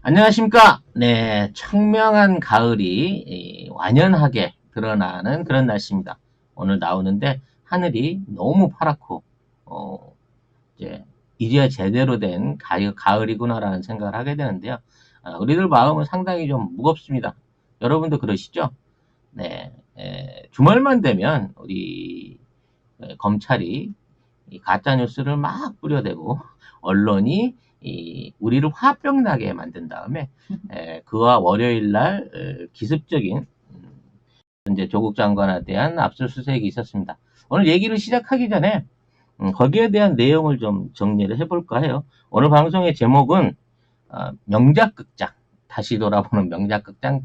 안녕하십니까. 네, 청명한 가을이 완연하게 드러나는 그런 날씨입니다. 오늘 나오는데 하늘이 너무 파랗고, 어, 이제 이제야 제대로 된 가을이구나라는 생각을 하게 되는데요. 우리들 마음은 상당히 좀 무겁습니다. 여러분도 그러시죠? 네, 주말만 되면 우리 검찰이 이 가짜 뉴스를 막 뿌려대고 언론이 우리를 화병 나게 만든 다음에 그와 월요일 날 기습적인 이제 조국 장관에 대한 압수수색이 있었습니다. 오늘 얘기를 시작하기 전에 거기에 대한 내용을 좀 정리를 해볼까 해요. 오늘 방송의 제목은 명작극장, 다시 돌아보는 명작극장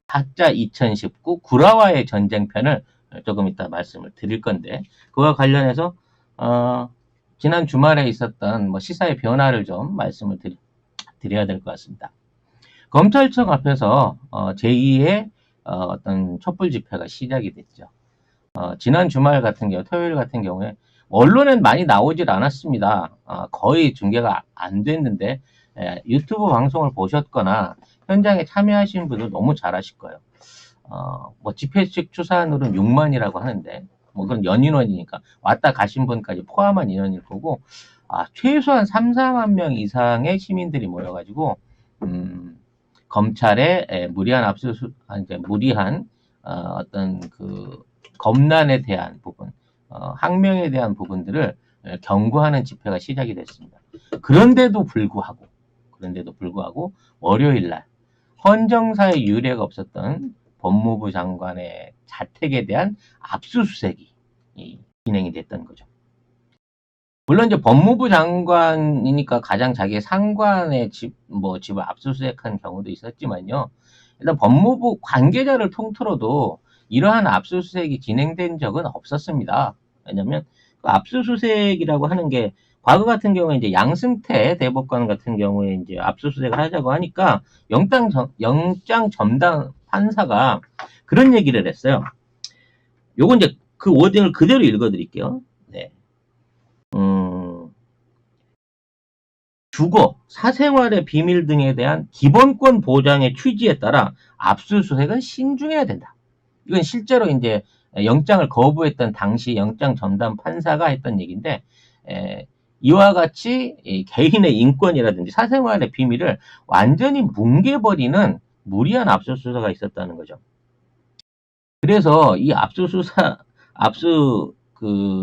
타짜 2019 구라와의 전쟁편을 조금 이따 말씀을 드릴 건데, 그와 관련해서 지난 주말에 있었던 뭐 시사의 변화를 좀 말씀을 드려야 될 것 같습니다. 검찰청 앞에서 제2의 어떤 촛불 집회가 시작이 됐죠. 지난 주말 같은 경우, 토요일 같은 경우에 언론엔 많이 나오질 않았습니다. 거의 중계가 안 됐는데 유튜브 방송을 보셨거나 현장에 참여하신 분들 너무 잘하실 거예요. 뭐 집회식 추산으로는 6만이라고 하는데 뭐 그런 연인원이니까 왔다 가신 분까지 포함한 인원일 거고, 최소한 3, 4만 명 이상의 시민들이 모여가지고 검찰의 무리한 이제 무리한 어떤 그 검난에 대한 부분, 항명에 대한 부분들을 경고하는 집회가 시작이 됐습니다. 그런데도 불구하고 월요일 날 헌정사의 유례가 없었던 법무부 장관의 자택에 대한 압수수색이 진행이 됐던 거죠. 물론 이제 법무부 장관이니까 가장 자기의 상관의 집을 압수수색한 경우도 있었지만요. 일단 법무부 관계자를 통틀어도 이러한 압수수색이 진행된 적은 없었습니다. 왜냐하면 그 압수수색이라고 하는 게 과거 같은 경우에 이제 양승태 대법관 같은 경우에 이제 압수수색을 하자고 하니까 영장 전담 판사가 그런 얘기를 했어요. 요건 이제 그 워딩을 그대로 읽어드릴게요. 네. 주거, 사생활의 비밀 등에 대한 기본권 보장의 취지에 따라 압수수색은 신중해야 된다. 이건 실제로 이제 영장을 거부했던 당시 영장 전담 판사가 했던 얘기인데, 이와 같이 개인의 인권이라든지 사생활의 비밀을 완전히 뭉개버리는 무리한 압수수색가 있었다는 거죠. 그래서 이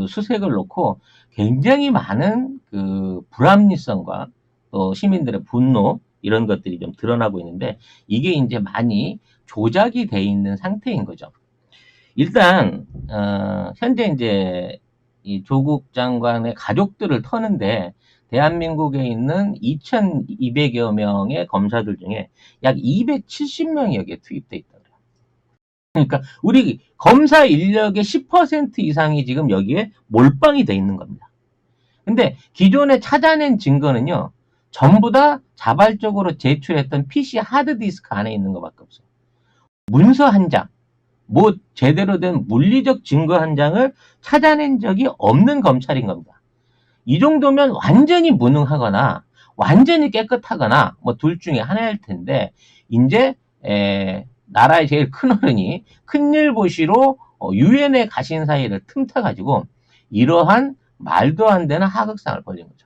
수색을 놓고 굉장히 많은 그 불합리성과 또 시민들의 분노 이런 것들이 좀 드러나고 있는데, 이게 이제 많이 조작이 돼 있는 상태인 거죠. 일단 현재 이제 이 조국 장관의 가족들을 터는데 대한민국에 있는 2,200여 명의 검사들 중에 약 270명이 여기에 투입돼 있다. 그러니까 우리 검사 인력의 10% 이상이 지금 여기에 몰빵이 돼 있는 겁니다. 근데 기존에 찾아낸 증거는요, 전부 다 자발적으로 제출했던 PC 하드디스크 안에 있는 것밖에 없어요. 문서 한 장, 뭐 제대로 된 물리적 증거 한 장을 찾아낸 적이 없는 검찰인 겁니다. 이 정도면 완전히 무능하거나 완전히 깨끗하거나 뭐 둘 중에 하나일 텐데, 이제 나라의 제일 큰 어른이 큰일 보시로 유엔에 가신 사이를 틈타가지고 이러한 말도 안 되는 하극상을 벌린 거죠.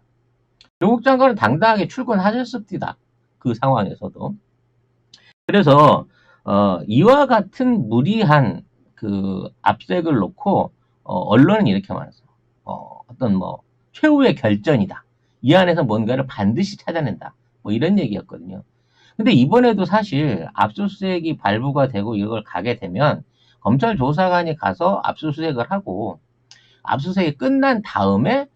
조국 장관은 당당하게 출근하셨습니다. 그 상황에서도. 그래서 이와 같은 무리한 그 압색을 놓고 언론은 이렇게 말했어요. 어떤 뭐 최후의 결전이다. 이 안에서 뭔가를 반드시 찾아낸다. 뭐 이런 얘기였거든요. 근데 이번에도 사실 압수수색이 발부가 되고 이걸 가게 되면 검찰 조사관이 가서 압수수색을 하고 압수수색이 끝난 다음에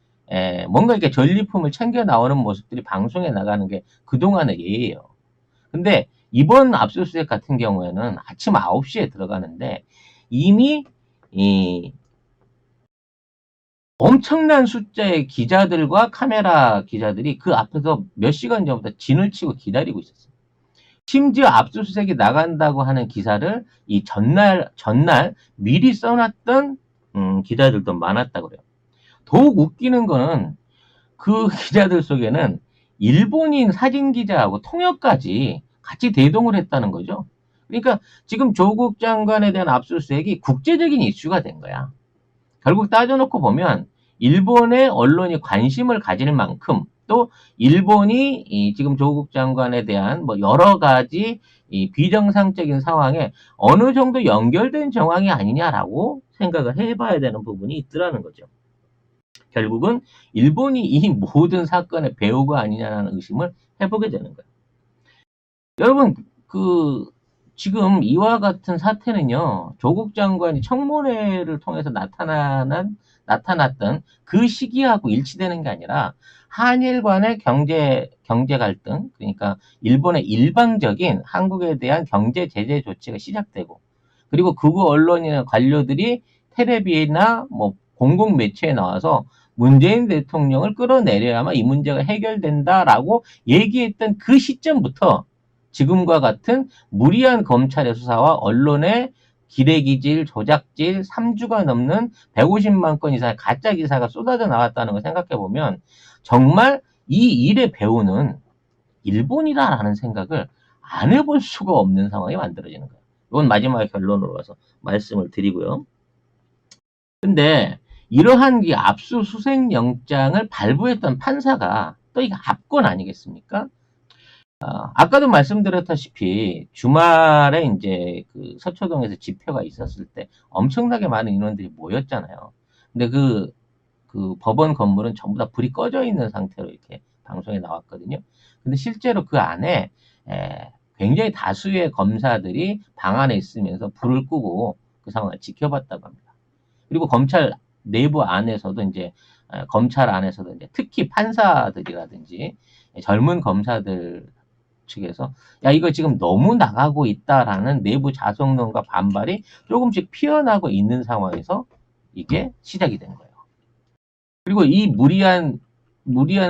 뭔가 이렇게 전리품을 챙겨 나오는 모습들이 방송에 나가는 게 그동안의 예예요. 근데 이번 압수수색 같은 경우에는 아침 9시에 들어가는데 이미 엄청난 숫자의 기자들과 카메라 기자들이 그 앞에서 몇 시간 전부터 진을 치고 기다리고 있었어요. 심지어 압수수색이 나간다고 하는 기사를 이 전날 미리 써놨던 기자들도 많았다고 그래요. 더욱 웃기는 거는 그 기자들 속에는 일본인 사진 기자하고 통역까지 같이 대동을 했다는 거죠. 그러니까 지금 조국 장관에 대한 압수수색이 국제적인 이슈가 된 거야. 결국 따져놓고 보면 일본의 언론이 관심을 가질 만큼 또 일본이 지금 조국 장관에 대한 뭐 여러 가지 비정상적인 상황에 어느 정도 연결된 정황이 아니냐라고 생각을 해봐야 되는 부분이 있더라는 거죠. 결국은 일본이 이 모든 사건의 배후가 아니냐라는 의심을 해보게 되는 거예요. 여러분, 지금 이와 같은 사태는요, 조국 장관이 청문회를 통해서 나타났던 그 시기하고 일치되는 게 아니라, 한일 간의 경제 갈등, 그러니까 일본의 일방적인 한국에 대한 경제 제재 조치가 시작되고, 그리고 극우 언론이나 관료들이 텔레비나 뭐 공공 매체에 나와서 문재인 대통령을 끌어내려야만 이 문제가 해결된다라고 얘기했던 그 시점부터 지금과 같은 무리한 검찰의 수사와 언론의 기레기질, 조작질, 3주가 넘는 150만 건 이상의 가짜 기사가 쏟아져 나왔다는 걸 생각해 보면 정말 이 일의 배후는 일본이다라는 생각을 안 해볼 수가 없는 상황이 만들어지는 거예요. 이건 마지막 결론으로 가서 말씀을 드리고요. 근데 이러한 이 압수수색 영장을 발부했던 판사가 또 이게 압권 아니겠습니까? 아까도 말씀드렸다시피 주말에 이제 그 서초동에서 집회가 있었을 때 엄청나게 많은 인원들이 모였잖아요. 근데 그 법원 건물은 전부 다 불이 꺼져 있는 상태로 이렇게 방송에 나왔거든요. 근데 실제로 그 안에 굉장히 다수의 검사들이 방 안에 있으면서 불을 끄고 그 상황을 지켜봤다고 합니다. 그리고 검찰 내부 안에서도 이제 검찰 안에서도 이제 특히 판사들이라든지 젊은 검사들 측에서 야 이거 지금 너무 나가고 있다라는 내부 자성론과 반발이 조금씩 피어나고 있는 상황에서 이게 시작이 된 거예요. 그리고 이 무리한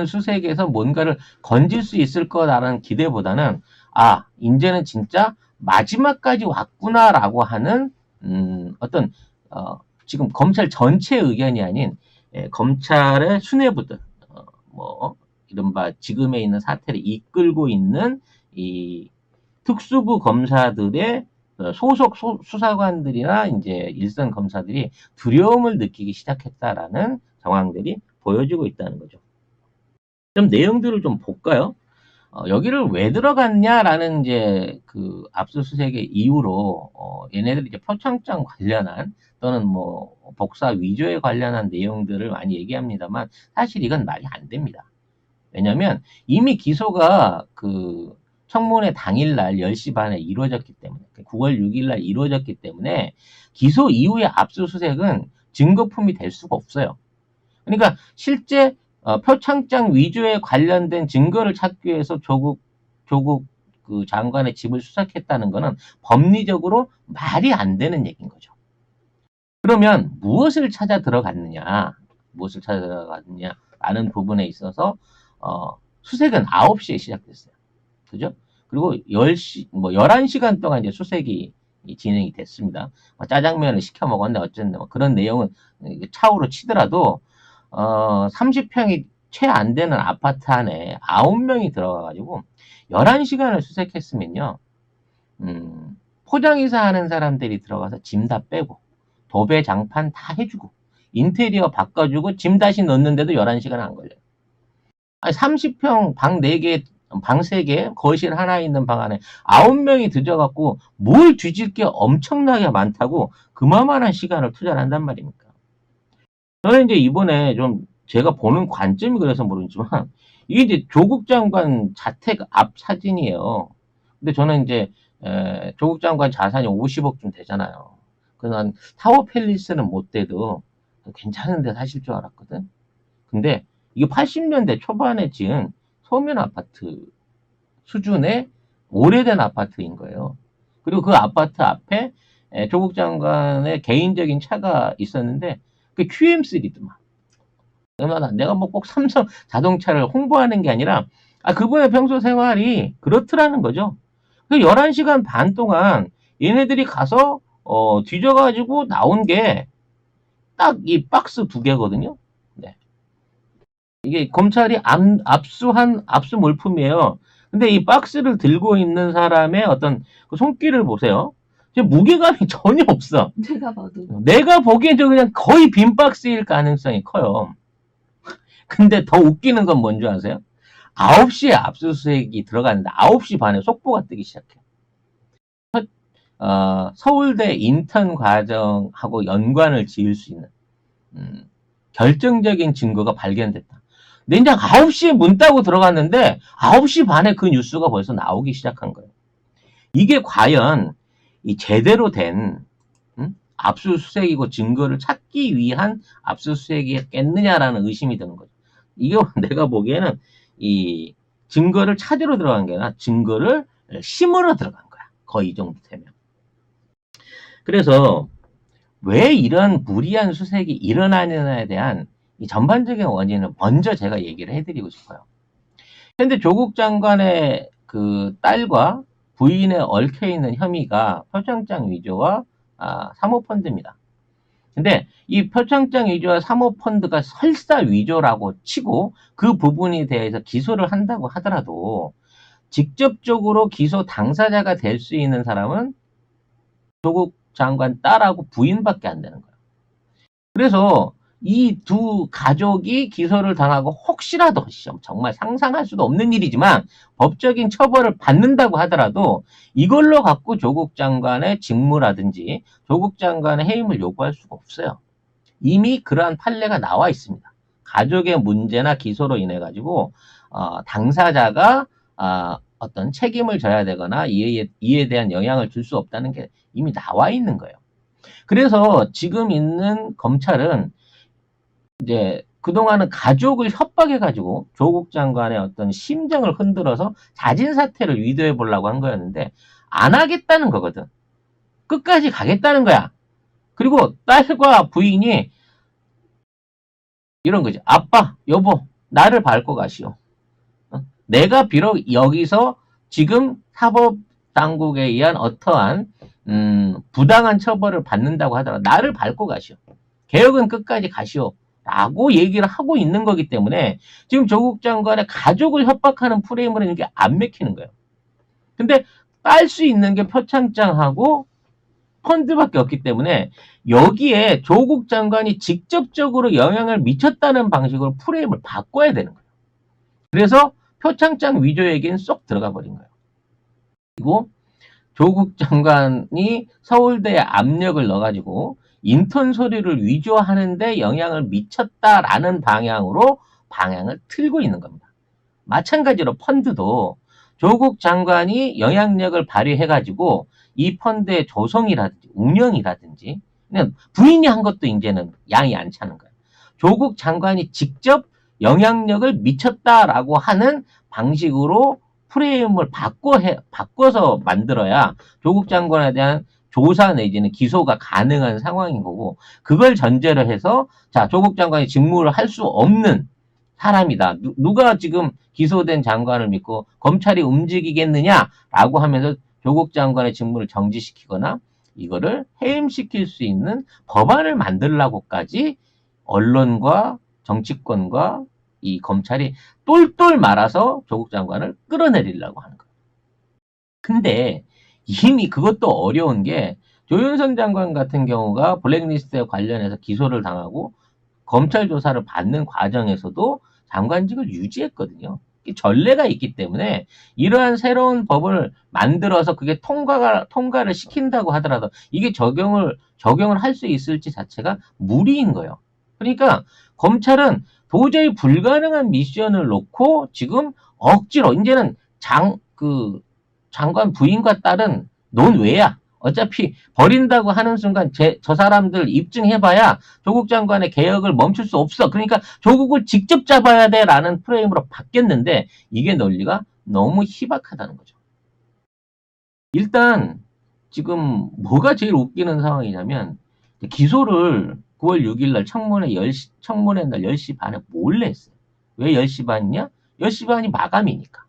수색에서 뭔가를 건질 수 있을 거라는 기대보다는 이제는 진짜 마지막까지 왔구나라고 하는 어떤 지금 검찰 전체 의견이 아닌 검찰의 수뇌부들 뭐 이른바 지금에 있는 사태를 이끌고 있는 이 특수부 검사들의 소속 수사관들이나 이제 일선 검사들이 두려움을 느끼기 시작했다라는 상황들이 보여지고 있다는 거죠. 좀 내용들을 좀 볼까요? 여기를 왜 들어갔냐라는 이제 그 압수수색의 이유로 얘네들이 이제 표창장 관련한 또는 뭐 복사 위조에 관련한 내용들을 많이 얘기합니다만 사실 이건 말이 안 됩니다. 왜냐면 이미 기소가 그 청문회 당일날 10시 반에 이루어졌기 때문에 9월 6일날 이루어졌기 때문에 기소 이후의 압수수색은 증거품이 될 수가 없어요. 그러니까 실제 표창장 위조에 관련된 증거를 찾기 위해서 조국 그 장관의 집을 수색했다는 것은 법리적으로 말이 안 되는 얘기인 거죠. 그러면 무엇을 찾아 들어갔느냐 라는 부분에 있어서 수색은 9시에 시작됐어요. 그죠? 그리고 10시, 뭐 11시간 동안 이제 수색이 진행이 됐습니다. 짜장면을 시켜 먹었네, 어쨌네, 뭐 그런 내용은 차후로 치더라도, 30평이 채 안 되는 아파트 안에 9명이 들어가가지고 11시간을 수색했으면요, 포장이사 하는 사람들이 들어가서 짐 다 빼고, 도배 장판 다 해주고, 인테리어 바꿔주고, 짐 다시 넣는데도 11시간 안 걸려요. 아니, 30평 방 4개, 방 3개, 거실 하나 있는 방 안에 9명이 들어갖고 뭘 뒤질 게 엄청나게 많다고 그만한 시간을 투자를 한단 말입니까? 저는 이제 이번에 좀 제가 보는 관점이 그래서 모르지만 이게 이제 조국 장관 자택 앞 사진이에요. 근데 저는 이제 조국 장관 자산이 50억쯤 되잖아요. 그래서 난 타워 팰리스는 못 돼도 괜찮은데 사실 줄 알았거든. 근데 이게 80년대 초반에 지은 소면 아파트 수준의 오래된 아파트인 거예요. 그리고 그 아파트 앞에 조국 장관의 개인적인 차가 있었는데 그 QM3더만. 그러면 내가 뭐 꼭 삼성 자동차를 홍보하는 게 아니라 그분의 평소 생활이 그렇더라는 거죠. 그 11시간 반 동안 얘네들이 가서 뒤져가지고 나온 게 딱 이 박스 2개거든요. 네. 이게 검찰이 압수한 압수 물품이에요. 근데 이 박스를 들고 있는 사람의 어떤 그 손길을 보세요. 지금 무게감이 전혀 없어. 제가 봐도. 내가 보기엔 저 그냥 거의 빈 박스일 가능성이 커요. 근데 더 웃기는 건 뭔지 아세요? 9시에 압수수색이 들어갔는데 9시 반에 속보가 뜨기 시작해. 서울대 인턴 과정하고 연관을 지을 수 있는 결정적인 증거가 발견됐다. 내장 9시에 문 따고 들어갔는데 9시 반에 그 뉴스가 벌써 나오기 시작한 거예요. 이게 과연 이 제대로 된 압수수색이고 증거를 찾기 위한 압수수색이겠느냐라는 의심이 드는 거죠. 이게 내가 보기에는 이 증거를 찾으러 들어간 게 아니라 증거를 심으러 들어간 거야. 거의 이 정도 되면. 그래서 왜 이런 무리한 수색이 일어나느냐에 대한 이 전반적인 원인을 먼저 제가 얘기를 해드리고 싶어요. 현재 조국 장관의 그 딸과 부인에 얽혀있는 혐의가 표창장 위조와 사모펀드입니다. 근데 이 표창장 위조와 사모펀드가 설사 위조라고 치고 그 부분에 대해서 기소를 한다고 하더라도 직접적으로 기소 당사자가 될 수 있는 사람은 조국 장관 딸하고 부인밖에 안 되는 거예요. 그래서 이 두 가족이 기소를 당하고 혹시라도 정말 상상할 수도 없는 일이지만 법적인 처벌을 받는다고 하더라도 이걸로 갖고 조국 장관의 직무라든지 조국 장관의 해임을 요구할 수가 없어요. 이미 그러한 판례가 나와 있습니다. 가족의 문제나 기소로 인해 가지고 당사자가 어떤 책임을 져야 되거나 이에 대한 영향을 줄 수 없다는 게 이미 나와 있는 거예요. 그래서 지금 있는 검찰은 이제 그동안은 가족을 협박해가지고 조국 장관의 어떤 심정을 흔들어서 자진 사퇴를 위도해 보려고 한 거였는데 안 하겠다는 거거든. 끝까지 가겠다는 거야. 그리고 딸과 부인이 이런 거지. 아빠, 여보, 나를 밟고 가시오. 내가 비록 여기서 지금 사법 당국에 의한 어떠한 부당한 처벌을 받는다고 하더라도 나를 밟고 가시오. 개혁은 끝까지 가시오. 라고 얘기를 하고 있는 거기 때문에 지금 조국 장관의 가족을 협박하는 프레임으로 이게 안 맥히는 거예요. 근데 딸 수 있는 게 표창장하고 펀드밖에 없기 때문에 여기에 조국 장관이 직접적으로 영향을 미쳤다는 방식으로 프레임을 바꿔야 되는 거예요. 그래서 표창장 위조 얘기는 쏙 들어가 버린 거예요. 그리고 조국 장관이 서울대에 압력을 넣어가지고 인턴 서류를 위조하는데 영향을 미쳤다라는 방향을 틀고 있는 겁니다. 마찬가지로 펀드도 조국 장관이 영향력을 발휘해가지고 이 펀드의 조성이라든지 운영이라든지 그냥 부인이 한 것도 이제는 양이 안 차는 거예요. 조국 장관이 직접 영향력을 미쳤다라고 하는 방식으로 프레임을 바꿔서 만들어야 조국 장관에 대한 조사 내지는 기소가 가능한 상황인 거고 그걸 전제로 해서 자 조국 장관이 직무를 할 수 없는 사람이다. 누가 지금 기소된 장관을 믿고 검찰이 움직이겠느냐라고 하면서 조국 장관의 직무를 정지시키거나 이거를 해임시킬 수 있는 법안을 만들라고까지 언론과 정치권과 이 검찰이 똘똘 말아서 조국 장관을 끌어내리려고 하는 거예요. 근데 이미 그것도 어려운 게 조윤선 장관 같은 경우가 블랙리스트에 관련해서 기소를 당하고 검찰 조사를 받는 과정에서도 장관직을 유지했거든요. 전례가 있기 때문에 이러한 새로운 법을 만들어서 그게 통과를 시킨다고 하더라도 이게 적용을 할 수 있을지 자체가 무리인 거예요. 그러니까 검찰은 도저히 불가능한 미션을 놓고 지금 억지로 이제는 장관 부인과 딸은 논외야. 어차피 버린다고 하는 순간 저 사람들 입증해봐야 조국 장관의 개혁을 멈출 수 없어. 그러니까 조국을 직접 잡아야 돼라는 프레임으로 바뀌었는데 이게 논리가 너무 희박하다는 거죠. 일단 지금 뭐가 제일 웃기는 상황이냐면 기소를 9월 6일 날 청문회 날 10시 반에 몰래 했어요. 왜 10시 반이냐? 10시 반이 마감이니까.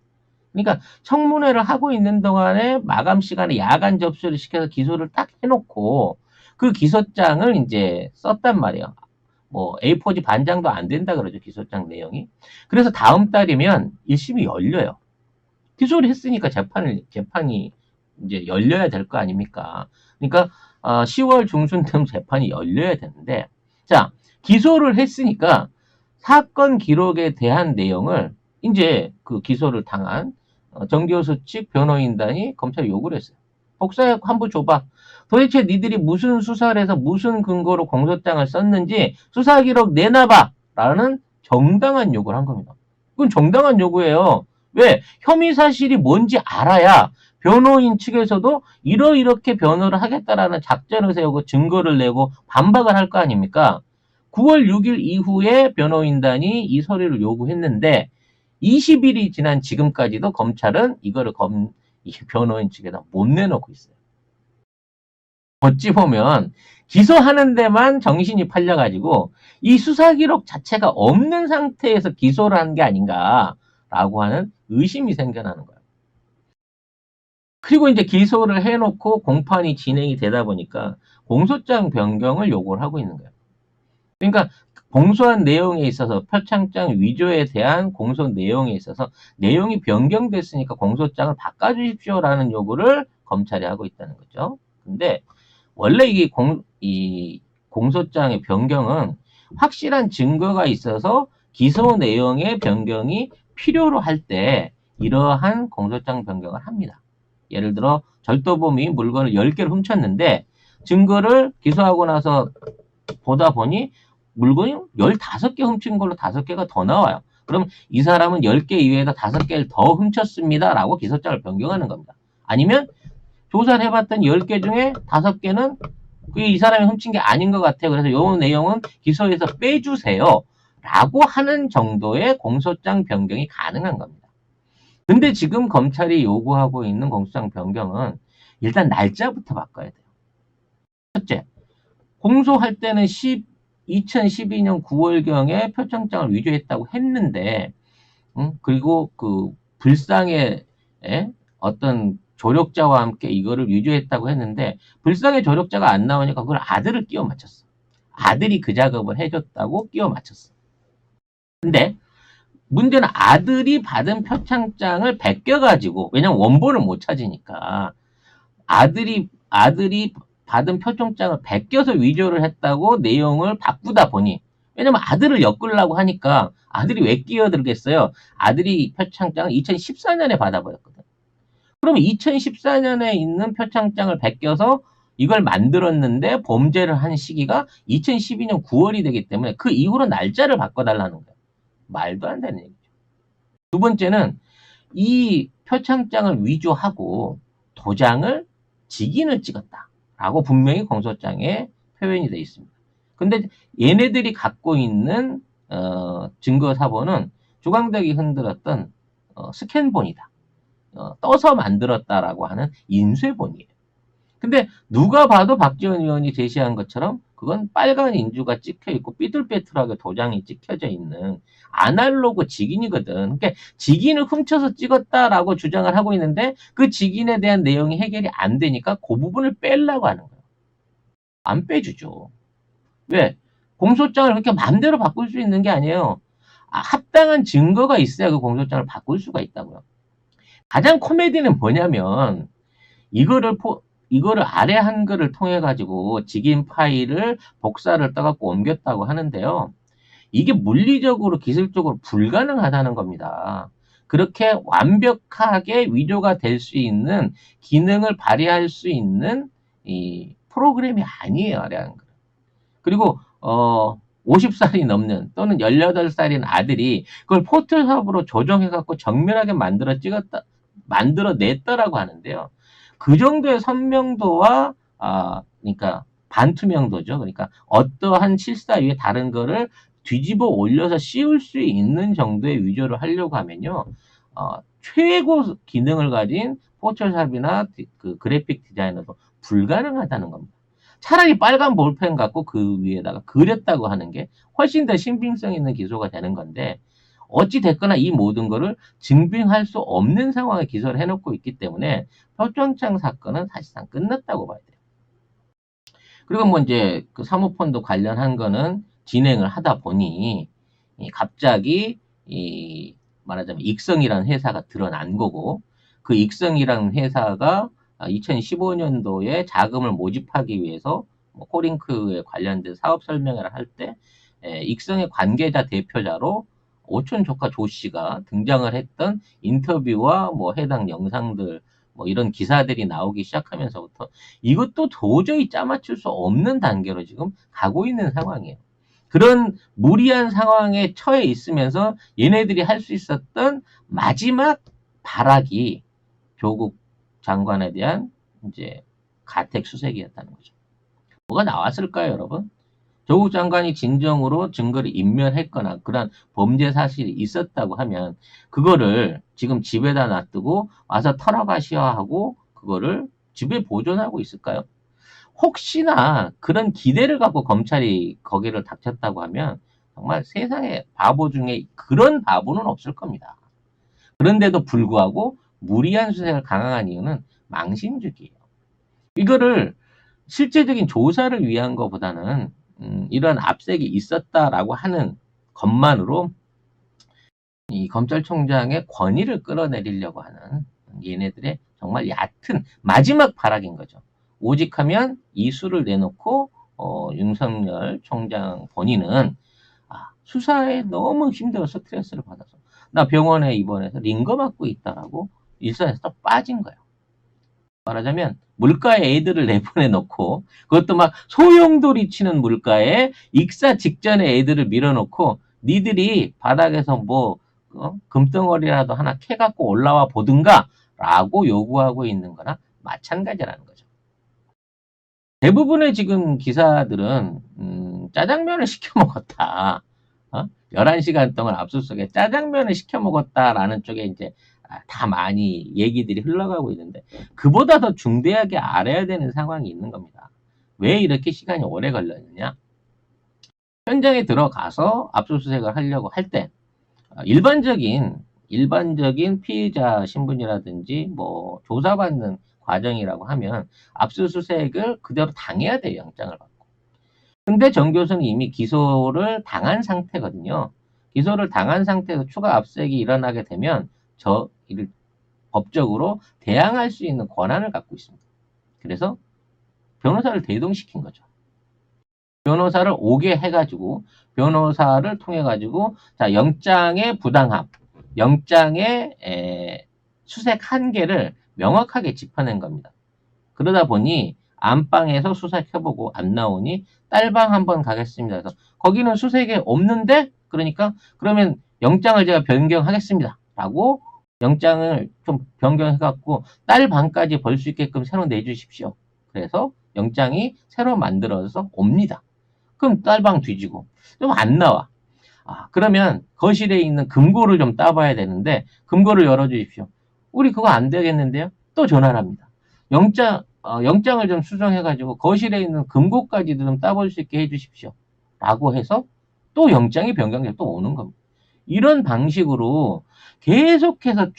그러니까 청문회를 하고 있는 동안에 마감 시간에 야간 접수를 시켜서 기소를 딱 해놓고 그 기소장을 이제 썼단 말이에요. 뭐 A4지 반장도 안 된다 그러죠. 기소장 내용이. 그래서 다음 달이면 1심이 열려요. 기소를 했으니까 재판이 이제 열려야 될 거 아닙니까? 그러니까 10월 중순쯤 재판이 열려야 되는데, 자, 기소를 했으니까 사건 기록에 대한 내용을 이제 그 기소를 당한 정교수 측 변호인단이 검찰에 요구를 했어요. 복사해 한번 줘봐. 도대체 니들이 무슨 수사를 해서 무슨 근거로 공소장을 썼는지 수사 기록 내놔봐. 라는 정당한 요구를 한 겁니다. 그건 정당한 요구예요. 왜? 혐의 사실이 뭔지 알아야 변호인 측에서도 이렇게 변호를 하겠다라는 작전을 세우고 증거를 내고 반박을 할 거 아닙니까? 9월 6일 이후에 변호인단이 이 서류를 요구했는데 20일이 지난 지금까지도 검찰은 이거를 이 변호인 측에다 못 내놓고 있어요. 어찌 보면 기소하는 데만 정신이 팔려가지고 이 수사 기록 자체가 없는 상태에서 기소를 한 게 아닌가라고 하는 의심이 생겨나는 거예요. 그리고 이제 기소를 해놓고 공판이 진행이 되다 보니까 공소장 변경을 요구를 하고 있는 거예요. 그러니까 공소한 내용에 있어서 표창장 위조에 대한 공소 내용에 있어서 내용이 변경됐으니까 공소장을 바꿔주십시오라는 요구를 검찰이 하고 있다는 거죠. 근데 원래 이 공소장의 변경은 확실한 증거가 있어서 기소 내용의 변경이 필요로 할 때 이러한 공소장 변경을 합니다. 예를 들어 절도범이 물건을 10개를 훔쳤는데 증거를 기소하고 나서 보다 보니 물건이 15개 훔친 걸로 5개가 더 나와요. 그럼 이 사람은 10개 이외에다 5개를 더 훔쳤습니다. 라고 기소장을 변경하는 겁니다. 아니면 조사를 해봤더니 10개 중에 5개는 이 사람이 훔친 게 아닌 것 같아요. 그래서 이 내용은 기소에서 빼주세요. 라고 하는 정도의 공소장 변경이 가능한 겁니다. 근데 지금 검찰이 요구하고 있는 공소장 변경은 일단 날짜부터 바꿔야 돼요. 첫째, 공소할 때는 2012년 9월경에 표창장을 위조했다고 했는데, 그리고 그 불상의 어떤 조력자와 함께 이거를 위조했다고 했는데 불상의 조력자가 안 나오니까 그걸 아들을 끼워 맞췄어. 아들이 그 작업을 해줬다고 끼워 맞췄어. 근데 문제는 아들이 받은 표창장을 베껴가지고, 왜냐면 원본을 못 찾으니까 아들이 받은 표창장을 베껴서 위조를 했다고 내용을 바꾸다 보니, 왜냐면 아들을 엮으려고 하니까 아들이 왜 끼어들겠어요? 아들이 표창장을 2014년에 받아버렸거든. 그러면 2014년에 있는 표창장을 베껴서 이걸 만들었는데 범죄를 한 시기가 2012년 9월이 되기 때문에 그 이후로 날짜를 바꿔달라는 거예요. 말도 안 되는 얘기죠. 두 번째는 이 표창장을 위조하고 도장을 직인을 찍었다라고 분명히 공소장에 표현이 되어 있습니다. 근데 얘네들이 갖고 있는 증거 사본은 조광덕이 흔들었던 스캔본이다. 떠서 만들었다라고 하는 인쇄본이에요. 근데 누가 봐도 박지원 의원이 제시한 것처럼 그건 빨간 인주가 찍혀 있고 삐뚤빼뚤하게 도장이 찍혀져 있는 아날로그 직인이거든. 그러니까 직인을 훔쳐서 찍었다라고 주장을 하고 있는데 그 직인에 대한 내용이 해결이 안 되니까 그 부분을 빼려고 하는 거예요. 안 빼주죠. 왜? 공소장을 그렇게 마음대로 바꿀 수 있는 게 아니에요. 합당한 증거가 있어야 그 공소장을 바꿀 수가 있다고요. 가장 코미디는 뭐냐면 이거를 아래 한글을 통해 가지고 직인 파일을 복사를 떠갖고 옮겼다고 하는데요. 이게 물리적으로 기술적으로 불가능하다는 겁니다. 그렇게 완벽하게 위조가 될 수 있는 기능을 발휘할 수 있는 이 프로그램이 아니에요, 아래 한글. 그리고 50살이 넘는 또는 18살인 아들이 그걸 포토샵으로 조정해갖고 정밀하게 만들어냈다라고 하는데요. 그 정도의 선명도와, 그러니까 반투명도죠. 그러니까 어떠한 실사 위에 다른 거를 뒤집어 올려서 씌울 수 있는 정도의 위조를 하려고 하면요. 최고 기능을 가진 포토샵이나 그 그래픽 디자이너도 불가능하다는 겁니다. 차라리 빨간 볼펜 갖고 그 위에다가 그렸다고 하는 게 훨씬 더 신빙성 있는 기소가 되는 건데, 어찌 됐거나 이 모든 거를 증빙할 수 없는 상황에 기소를 해놓고 있기 때문에 표창장 사건은 사실상 끝났다고 봐야 돼요. 그리고 뭐 이제 그 사모펀드 관련한 거는 진행을 하다 보니 갑자기 말하자면 익성이라는 회사가 드러난 거고, 그 익성이라는 회사가 2015년도에 자금을 모집하기 위해서 코링크에 관련된 사업 설명회를 할 때 익성의 관계자 대표자로 오촌 조카 조 씨가 등장을 했던 인터뷰와 해당 영상들, 이런 기사들이 나오기 시작하면서부터 이것도 도저히 짜맞출 수 없는 단계로 지금 가고 있는 상황이에요. 그런 무리한 상황에 처해 있으면서 얘네들이 할 수 있었던 마지막 발악이 조국 장관에 대한 이제 가택 수색이었다는 거죠. 뭐가 나왔을까요, 여러분? 조국 장관이 진정으로 증거를 인멸했거나 그런 범죄 사실이 있었다고 하면 그거를 지금 집에다 놔두고 와서 털어가셔야 하고 그거를 집에 보존하고 있을까요? 혹시나 그런 기대를 갖고 검찰이 거기를 닥쳤다고 하면 정말 세상에 바보 중에 그런 바보는 없을 겁니다. 그런데도 불구하고 무리한 수색을 강행한 이유는 망신주기예요. 이거를 실제적인 조사를 위한 것보다는 이런 압색이 있었다라고 하는 것만으로 이 검찰총장의 권위를 끌어내리려고 하는 얘네들의 정말 얕은 마지막 발악인 거죠. 오직하면 이 수를 내놓고 윤석열 총장 본인은 수사에 너무 힘들어 스트레스를 받아서 나 병원에 입원해서 링거 맞고 있다라고 일선에서 빠진 거예요. 말하자면 물가에 애들을 내보내 놓고 그것도 막 소용돌이 치는 물가에 익사 직전에 애들을 밀어놓고 니들이 바닥에서 금덩어리라도 하나 캐갖고 올라와 보든가 라고 요구하고 있는 거나 마찬가지라는 거죠. 대부분의 지금 기사들은 짜장면을 시켜 먹었다. 11시간 동안 압수수색에 짜장면을 시켜 먹었다라는 쪽에 이제 다 많이 얘기들이 흘러가고 있는데 그보다 더 중대하게 알아야 되는 상황이 있는 겁니다. 왜 이렇게 시간이 오래 걸렸느냐? 현장에 들어가서 압수수색을 하려고 할 때 일반적인 피의자 신분이라든지 조사받는 과정이라고 하면 압수수색을 그대로 당해야 돼요. 영장을 받고. 근데 정 교수는 이미 기소를 당한 상태거든요. 기소를 당한 상태에서 추가 압수수색이 일어나게 되면 이를 법적으로 대항할 수 있는 권한을 갖고 있습니다. 그래서 변호사를 대동시킨 거죠. 변호사를 오게 해가지고 변호사를 통해 가지고 자 영장의 부당함, 영장의 수색 한계를 명확하게 짚어낸 겁니다. 그러다 보니 안방에서 수색해보고 안 나오니 딸방 한번 가겠습니다. 그래서 거기는 수색에 없는데 그러니까 그러면 영장을 제가 변경하겠습니다. 라고 영장을 좀 변경해갖고 딸방까지 벌 수 있게끔 새로 내주십시오. 그래서 영장이 새로 만들어서 옵니다. 그럼 딸방 뒤지고 좀 안 나와. 그러면 거실에 있는 금고를 좀 따봐야 되는데 금고를 열어주십시오. 우리 그거 안 되겠는데요? 또 전화를 합니다. 영장을 좀 수정해가지고 거실에 있는 금고까지도 좀 따볼 수 있게 해주십시오. 라고 해서 또 영장이 변경돼서 또 오는 겁니다. 이런 방식으로 계속해서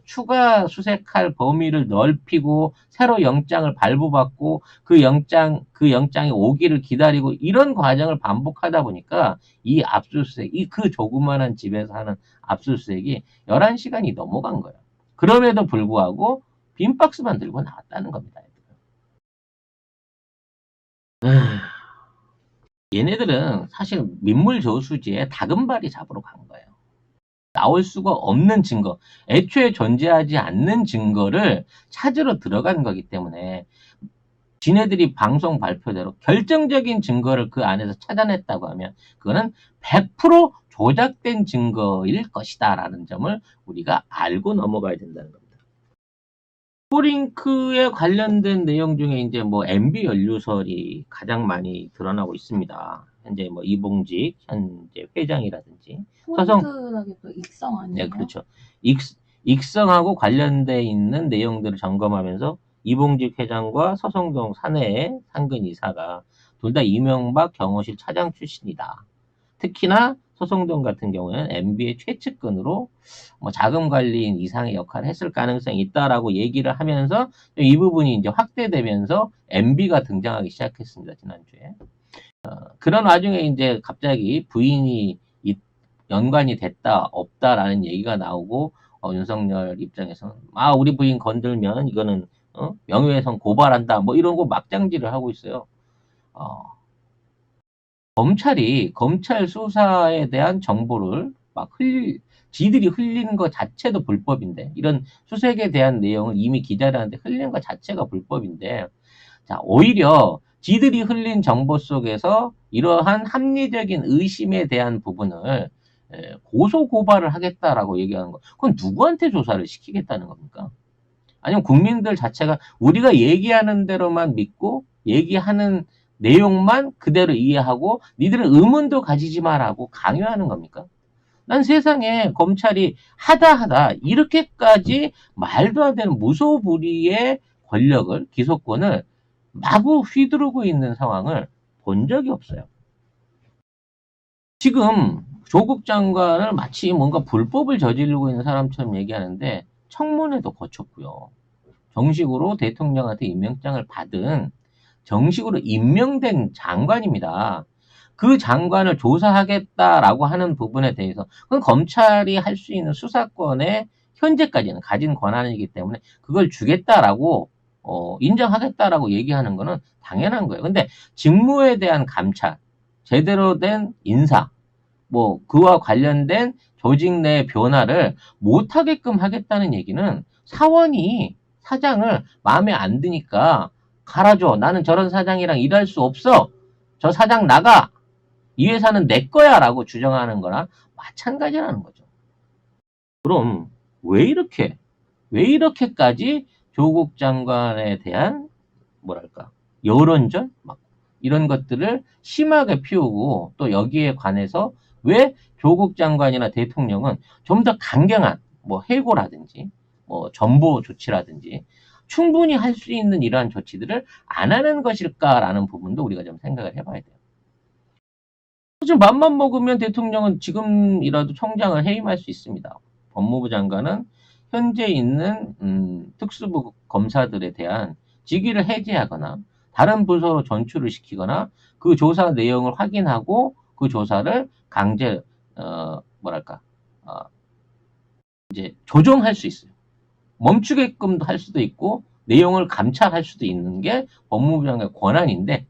추가 수색할 범위를 넓히고 새로 영장을 발부받고 그 영장이 오기를 기다리고 이런 과정을 반복하다 보니까 이 압수수색, 그 조그만한 집에서 하는 압수수색이 11시간이 넘어간 거예요. 그럼에도 불구하고 빈 박스만 들고 나왔다는 겁니다. 얘네들은 사실 민물저수지에 다금바리 잡으러 간 거예요. 나올 수가 없는 증거, 애초에 존재하지 않는 증거를 찾으러 들어간 거기 때문에 지네들이 방송 발표대로 결정적인 증거를 그 안에서 찾아냈다고 하면 그거는 100% 조작된 증거일 것이다 라는 점을 우리가 알고 넘어가야 된다는 겁니다. 코링크에 관련된 내용 중에 이제 MB 연루설이 가장 많이 드러나고 있습니다. 현재 이봉직 현재 회장이라든지 포인트하게 또 익성 아니에요? 네, 그렇죠. 익성하고 관련돼 있는 내용들을 점검하면서 이봉직 회장과 서성동 사내의 상근 이사가 둘 다 이명박 경호실 차장 출신이다. 특히나 서성동 같은 경우에는 MB의 최측근으로 자금 관리인 이상의 역할을 했을 가능성이 있다라고 얘기를 하면서 이 부분이 이제 확대되면서 MB가 등장하기 시작했습니다. 지난주에. 그런 와중에 이제 갑자기 부인이 연관이 됐다, 없다라는 얘기가 나오고, 윤석열 입장에서는, 우리 부인 건들면 이거는, 명예훼손 고발한다, 뭐 이런 거 막장질을 하고 있어요. 어, 검찰이 검찰 수사에 대한 정보를 지들이 흘리는 것 자체도 불법인데, 이런 수색에 대한 내용을 이미 기자들한테 흘리는 것 자체가 불법인데, 자, 오히려 지들이 흘린 정보 속에서 이러한 합리적인 의심에 대한 부분을 고소 고발을 하겠다라고 얘기하는 거. 그건 누구한테 조사를 시키겠다는 겁니까? 아니면 국민들 자체가 우리가 얘기하는 대로만 믿고 얘기하는 내용만 그대로 이해하고 니들은 의문도 가지지 마라고 강요하는 겁니까? 난 세상에 검찰이 하다 이렇게까지 말도 안 되는 무소불위의 권력을, 기소권을 마구 휘두르고 있는 상황을 본 적이 없어요. 지금 조국 장관을 마치 뭔가 불법을 저지르고 있는 사람처럼 얘기하는데 청문회도 거쳤고요. 정식으로 대통령한테 임명장을 받은 정식으로 임명된 장관입니다. 그 장관을 조사하겠다라고 하는 부분에 대해서 그건 검찰이 할 수 있는 수사권의 현재까지는 가진 권한이기 때문에 그걸 주겠다라고 인정하겠다라고 얘기하는 거는 당연한 거예요. 근데 직무에 대한 감찰, 제대로 된 인사, 뭐 그와 관련된 조직 내 변화를 못하게끔 하겠다는 얘기는 사원이 사장을 마음에 안 드니까 갈아줘. 나는 저런 사장이랑 일할 수 없어. 저 사장 나가. 이 회사는 내 거야 라고 주장하는 거랑 마찬가지라는 거죠. 그럼 왜 이렇게까지 조국 장관에 대한 뭐랄까 여론전 막 이런 것들을 심하게 피우고 또 여기에 관해서 왜 조국 장관이나 대통령은 좀 더 강경한 뭐 해고라든지 뭐 전보 조치라든지 충분히 할 수 있는 이러한 조치들을 안 하는 것일까라는 부분도 우리가 좀 생각을 해봐야 돼요. 지금 맘만 먹으면 대통령은 지금이라도 총장을 해임할 수 있습니다. 법무부 장관은 현재 있는 특수부 검사들에 대한 직위를 해제하거나 다른 부서로 전출을 시키거나 그 조사 내용을 확인하고 그 조사를 강제 뭐랄까 어, 이제 조정할 수 있어요. 멈추게끔도 할 수도 있고 내용을 감찰할 수도 있는 게 법무부 장관의 권한인데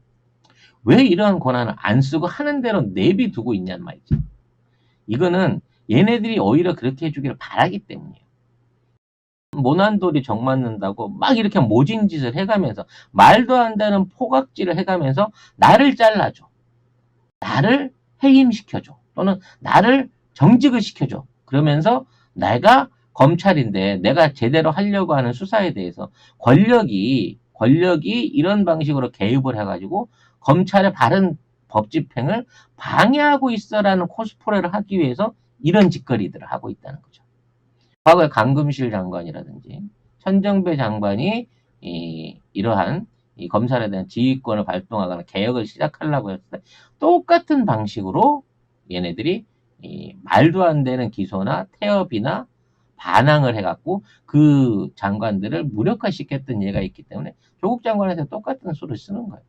왜 이러한 권한을 안 쓰고 하는 대로 내비두고 있냐는 말이죠. 이거는 얘네들이 오히려 그렇게 해주기를 바라기 때문이에요. 모난돌이 정 맞는다고 막 이렇게 모진 짓을 해가면서 말도 안 되는 포각질을 해가면서 나를 잘라줘. 나를 해임시켜줘. 또는 나를 정직을 시켜줘. 그러면서 내가 검찰인데 내가 제대로 하려고 하는 수사에 대해서 권력이 이런 방식으로 개입을 해가지고 검찰의 바른 법 집행을 방해하고 있어라는 코스프레를 하기 위해서 이런 짓거리들을 하고 있다는 거죠. 과거에 강금실 장관이라든지 천정배 장관이 이러한 이 검찰에 대한 지휘권을 발동하거나 개혁을 시작하려고 했을 때 똑같은 방식으로 얘네들이 말도 안 되는 기소나 태업이나 반항을 해갖고 그 장관들을 무력화시켰던 예가 있기 때문에 조국 장관한테 똑같은 수를 쓰는 거예요.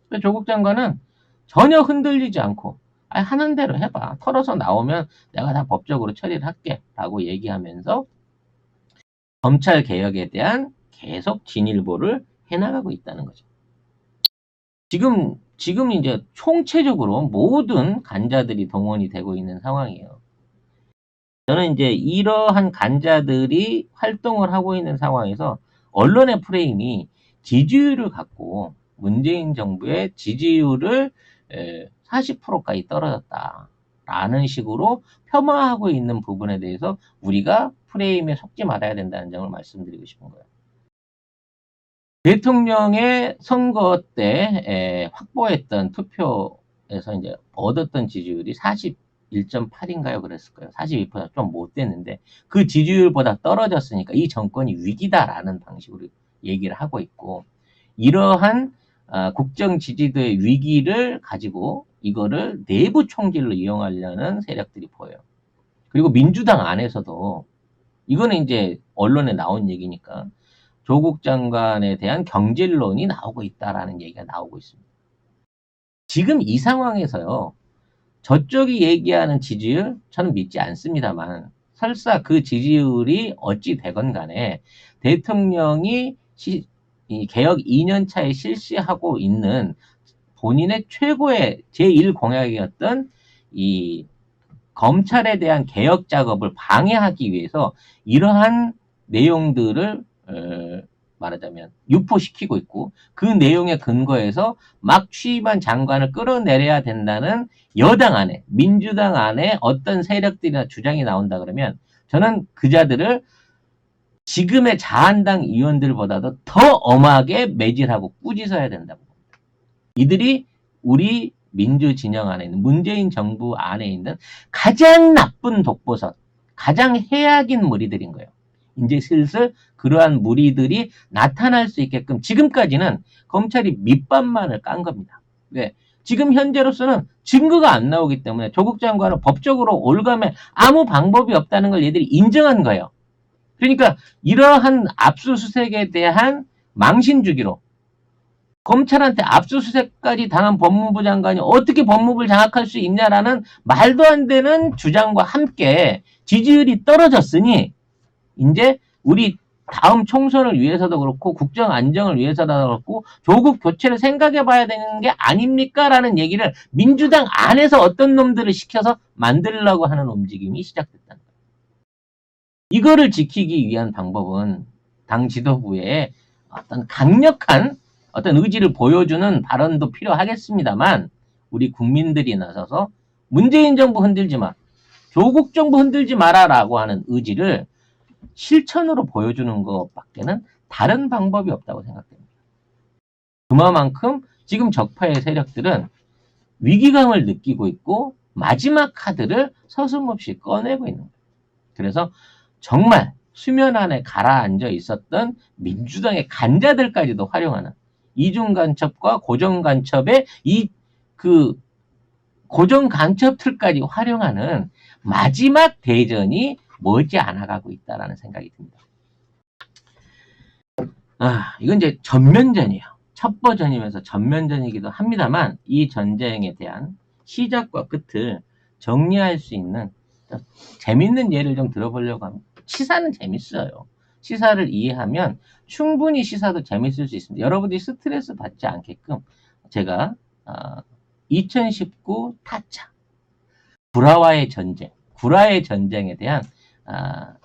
근데 조국 장관은 전혀 흔들리지 않고 하는 대로 해봐. 털어서 나오면 내가 다 법적으로 처리를 할게 라고 얘기하면서 검찰 개혁에 대한 계속 진일보를 해나가고 있다는 거죠. 지금 이제 총체적으로 모든 간자들이 동원이 되고 있는 상황이에요. 저는 이제 이러한 간자들이 활동을 하고 있는 상황에서 언론의 프레임이 지지율을 갖고 문재인 정부의 지지율을 40%까지 떨어졌다라는 식으로 폄하하고 있는 부분에 대해서 우리가 프레임에 속지 말아야 된다는 점을 말씀드리고 싶은 거예요. 대통령의 선거 때 확보했던 투표에서 이제 얻었던 지지율이 41.8인가요? 그랬을 거예요. 42%, 좀 못 됐는데 그 지지율보다 떨어졌으니까 이 정권이 위기다라는 방식으로 얘기를 하고 있고 이러한 국정 지지도의 위기를 가지고 이거를 내부 총질로 이용하려는 세력들이 보여요. 그리고 민주당 안에서도 이거는 이제 언론에 나온 얘기니까 조국 장관에 대한 경질론이 나오고 있다라는 얘기가 나오고 있습니다. 지금 이 상황에서요, 저쪽이 얘기하는 지지율 저는 믿지 않습니다만 설사 그 지지율이 어찌 되건 간에 대통령이 이 개혁 2년 차에 실시하고 있는 본인의 최고의 제1공약이었던 이 검찰에 대한 개혁 작업을 방해하기 위해서 이러한 내용들을 말하자면 유포시키고 있고, 그 내용에 근거해서 막 취임한 장관을 끌어내려야 된다는 여당 안에, 민주당 안에 어떤 세력들이나 주장이 나온다 그러면 저는 그 자들을 지금의 자한당 의원들보다도 더 엄하게 매질하고 꾸짖어야 된다고 봅니다. 이들이 우리 민주 진영 안에 있는, 문재인 정부 안에 있는 가장 나쁜 독보선, 가장 해악인 무리들인 거예요. 이제 슬슬 그러한 무리들이 나타날 수 있게끔 지금까지는 검찰이 밑밥만을 깐 겁니다. 왜? 지금 현재로서는 증거가 안 나오기 때문에 조국 장관은 법적으로 올가매 아무 방법이 없다는 걸 얘들이 인정한 거예요. 그러니까 이러한 압수수색에 대한 망신 주기로 검찰한테 압수수색까지 당한 법무부 장관이 어떻게 법무부를 장악할 수 있냐라는 말도 안 되는 주장과 함께 지지율이 떨어졌으니 이제 우리 다음 총선을 위해서도 그렇고 국정 안정을 위해서도 그렇고 조국 교체를 생각해 봐야 되는 게 아닙니까? 라는 얘기를 민주당 안에서 어떤 놈들을 시켜서 만들려고 하는 움직임이 시작됐다는 거예요. 이거를 지키기 위한 방법은 당 지도부의 어떤 강력한 어떤 의지를 보여주는 발언도 필요하겠습니다만, 우리 국민들이 나서서 문재인 정부 흔들지 마, 조국 정부 흔들지 마라라고 하는 의지를 실천으로 보여주는 것밖에는 다른 방법이 없다고 생각됩니다. 그만큼 지금 적파의 세력들은 위기감을 느끼고 있고 마지막 카드를 서슴없이 꺼내고 있는 거예요. 그래서 정말 수면 안에 가라앉아 있었던 민주당의 간자들까지도 활용하는, 이중 간첩과 고정 간첩의 고정 간첩 틀까지 활용하는 마지막 대전이 머지않아 가고 있다라는 생각이 듭니다. 이건 이제 전면전이에요. 첫 버전이면서 전면전이기도 합니다만, 이 전쟁에 대한 시작과 끝을 정리할 수 있는 재밌는 예를 좀 들어보려고 합니다. 시사는 재밌어요. 시사를 이해하면 충분히 시사도 재밌을 수 있습니다. 여러분들이 스트레스 받지 않게끔 제가 2019 타짜 구라와의 전쟁에 대한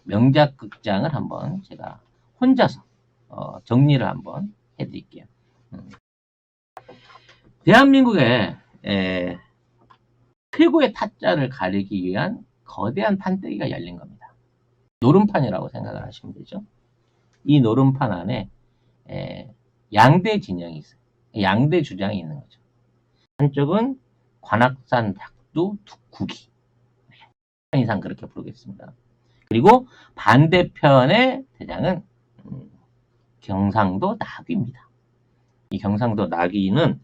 명작 극장을 한번 제가 혼자서 정리를 한번 해드릴게요. 대한민국의 최고의 타짜를 가리기 위한 거대한 판때기가 열린 겁니다. 노름판이라고 생각을 하시면 되죠. 이 노름판 안에 양대 진영이 있어요. 양대 주장이 있는 거죠. 한쪽은 관악산 닭두 국이, 이상 그렇게 부르겠습니다. 그리고 반대편의 대장은 경상도 나귀입니다. 이 경상도 나귀는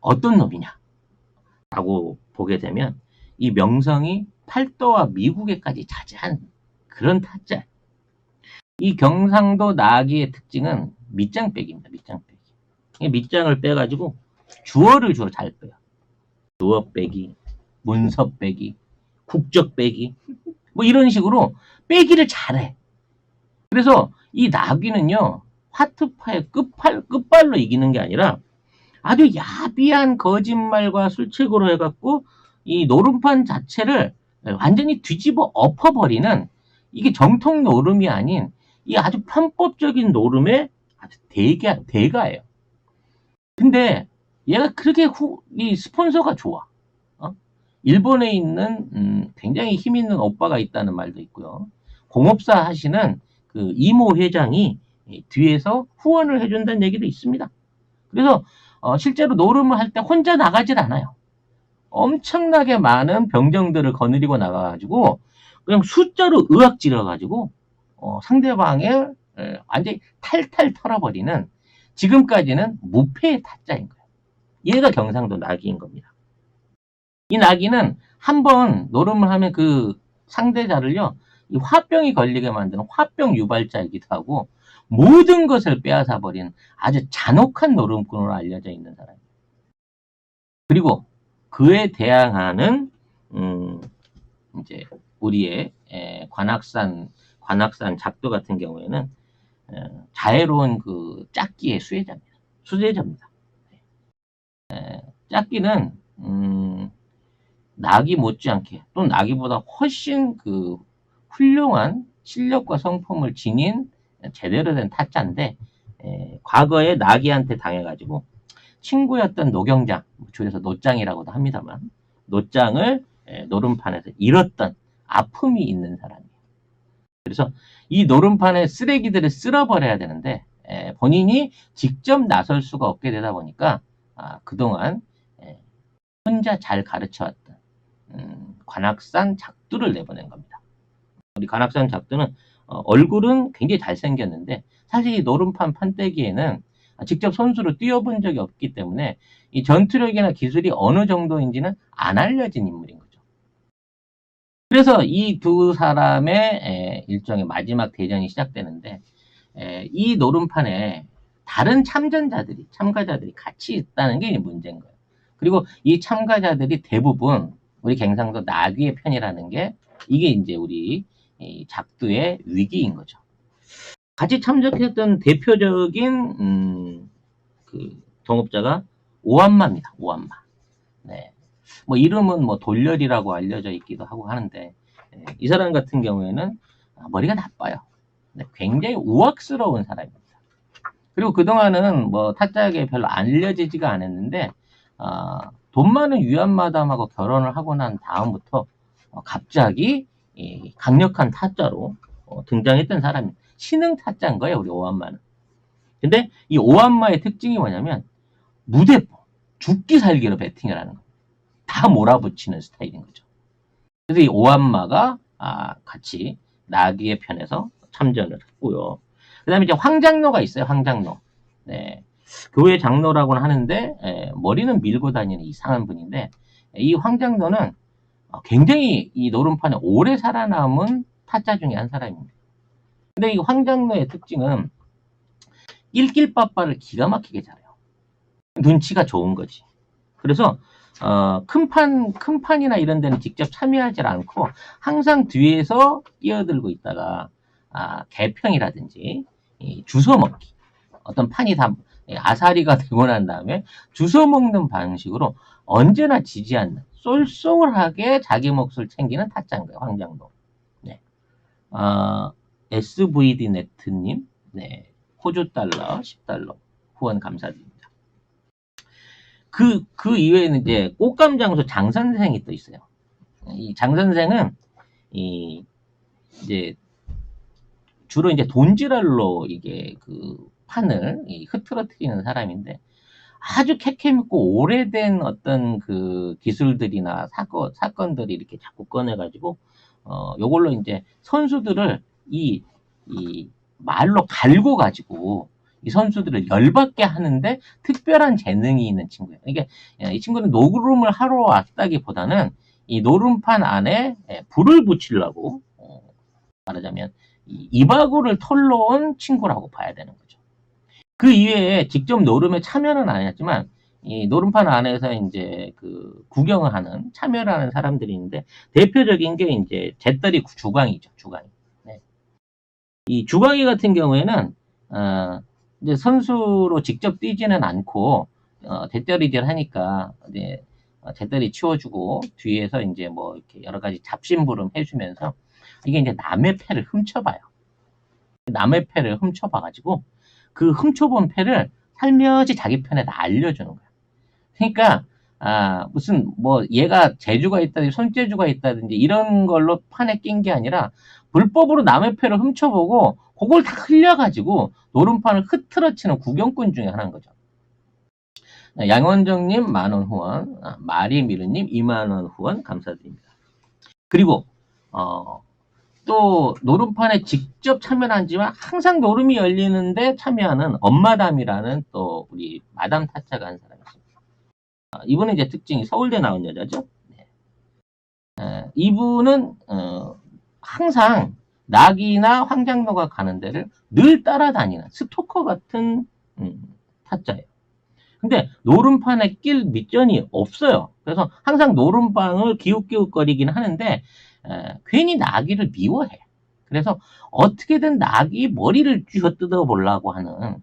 어떤 놈이냐라고 보게 되면 이 명성이 팔도와 미국에까지 자제한 그런 타짜. 이 경상도 나귀의 특징은 밑장 빼기입니다. 밑장 빼기. 밑장을 빼가지고 주어를 주로 잘 빼요. 주어 빼기, 문서 빼기, 국적 빼기, 뭐 이런 식으로 빼기를 잘해. 그래서 이 나귀는요, 화투파의 끝발로 이기는 게 아니라 아주 야비한 거짓말과 술책으로 해갖고 이 노름판 자체를 완전히 뒤집어 엎어버리는, 이게 정통 노름이 아닌 이 아주 편법적인 노름의 아주 대가예요. 근데 얘가 그렇게 이 스폰서가 좋아. 일본에 있는 굉장히 힘 있는 오빠가 있다는 말도 있고요. 공업사 하시는 그 이모 회장이 뒤에서 후원을 해준다는 얘기도 있습니다. 그래서 실제로 노름을 할 때 혼자 나가질 않아요. 엄청나게 많은 병정들을 거느리고 나가가지고 그냥 숫자로 의학질러가지고 상대방을 완전히 탈탈 털어버리는, 지금까지는 무패의 타짜인 거예요. 얘가 경상도 나귀인 겁니다. 이 나귀는 한번 노름을 하면 그 상대자를요, 이 화병이 걸리게 만드는 화병 유발자이기도 하고 모든 것을 빼앗아 버리는 아주 잔혹한 노름꾼으로 알려져 있는 사람입니다. 그리고 그에 대항하는 이제 우리의 관악산 작두 같은 경우에는 자애로운 그 짝기의 수제자입니다. 짝기는 나기 못지않게 또 나기보다 훨씬 그 훌륭한 실력과 성품을 지닌 제대로 된 타짜인데 과거에 나기한테 당해가지고 친구였던 노경장, 줄여서 노장이라고도 합니다만 노장을 노름판에서 잃었던 아픔이 있는 사람이에요. 그래서 이 노름판의 쓰레기들을 쓸어버려야 되는데 본인이 직접 나설 수가 없게 되다 보니까 그동안 혼자 잘 가르쳐왔던 관악산 작두를 내보낸 겁니다. 우리 관악산 작두는 얼굴은 굉장히 잘생겼는데 사실 이 노름판 판때기에는 직접 선수로 뛰어본 적이 없기 때문에 이 전투력이나 기술이 어느 정도인지는 안 알려진 인물인 거죠. 그래서 이 두 사람의 일종의 마지막 대전이 시작되는데 이 노름판에 다른 참가자들이 같이 있다는 게 문제인 거예요. 그리고 이 참가자들이 대부분 우리 갱상도 나귀의 편이라는 게 이게 이제 우리 작두의 위기인 거죠. 같이 참석했던 대표적인 그 동업자가 오한마입니다. 오한마. 네. 뭐 이름은 뭐 돌렬이라고 알려져 있기도 하고 하는데 이 사람 같은 경우에는 머리가 나빠요. 굉장히 우악스러운 사람입니다. 그리고 그동안은 뭐 타짜에게 별로 알려지지가 않았는데 돈 많은 유한마담하고 결혼을 하고 난 다음부터 갑자기 강력한 타짜로 등장했던 사람이 신흥 타짜인 거예요. 우리 오한마는. 근데 이 오한마의 특징이 뭐냐면 무대포, 죽기 살기로 배팅을 하는 거예요. 다 몰아붙이는 스타일인 거죠. 그래서 이 오한마가 같이 나귀의 편에서 참전을 했고요. 그 다음에 이제 황장로가 있어요. 황장로. 네. 교회 장로라고는 하는데 머리는 밀고 다니는 이상한 분인데 이 황장로는 굉장히 이 노름판에 오래 살아남은 타짜 중에 한 사람입니다. 근데 이 황장로의 특징은 낄낄빠빠를 기가 막히게 잘해요. 눈치가 좋은 거지. 그래서 큰 판이나 이런 데는 직접 참여하지 않고 항상 뒤에서 끼어들고 있다가 개평이라든지 주워 먹기, 어떤 판이 다 아사리가 되고 난 다음에 주워 먹는 방식으로 언제나 지지 않는 쏠쏠하게 자기 몫을 챙기는 타짜인 거예요. 황장도. 네. SVD 네트님, 네. 호주 달러 10달러 후원 감사드립니다. 그 이외에는 이제 꽃감장소 장선생이 또 있어요. 이 장선생은 이제 주로 이제 돈지랄로 이게 그 판을 흐트러뜨리는 사람인데 아주 캐캐묻고 오래된 어떤 그 기술들이나 사건들이 이렇게 자꾸 꺼내가지고 요걸로 이제 선수들을 이 말로 갈고 가지고 이 선수들을 열받게 하는데 특별한 재능이 있는 친구예요. 이게 이 친구는 노름을 하러 왔다기보다는 이 노름판 안에 불을 붙이려고 말하자면 이바구를 털러 온 친구라고 봐야 되는 거죠. 그 이외에 직접 노름에 참여는 안 했지만 이 노름판 안에서 이제 그 구경을 하는 참여를 하는 사람들이 있는데 대표적인 게 이제 잿더리 주광이죠. 주광이. 네. 이 주광이 같은 경우에는 이제 선수로 직접 뛰지는 않고 잿더리질 하니까 이제 잿더리 치워주고 뒤에서 이제 뭐 이렇게 여러 가지 잡심부름 해주면서 이게 이제 남의 패를 훔쳐봐요. 남의 패를 훔쳐봐가지고 그 훔쳐본 패를 살며시 자기 편에다 알려주는 거야. 그러니까 무슨 뭐 얘가 재주가 있다든지 손재주가 있다든지 이런 걸로 판에 낀 게 아니라 불법으로 남의 패를 훔쳐보고 그걸 다 흘려가지고 노름판을 흐트러치는 구경꾼 중에 하나인 거죠. 양원정님 10,000원 후원, 마리미르님 20,000원 후원 감사드립니다. 그리고 또 노름판에 직접 참여는 하지만 항상 노름이 열리는데 참여하는 엄마담이라는 또 우리 마담 타짜가 한 사람이 있습니다. 이분은 이제 특징이 서울대 나온 여자죠. 네. 이분은 항상 낙이나 황장로가 가는 데를 늘 따라다니는 스토커 같은 타짜예요. 근데 노름판에 낄 밑전이 없어요. 그래서 항상 노름방을 기웃기웃거리긴 하는데 괜히 나귀를 미워해. 그래서 어떻게든 나귀 머리를 쥐어 뜯어 보려고 하는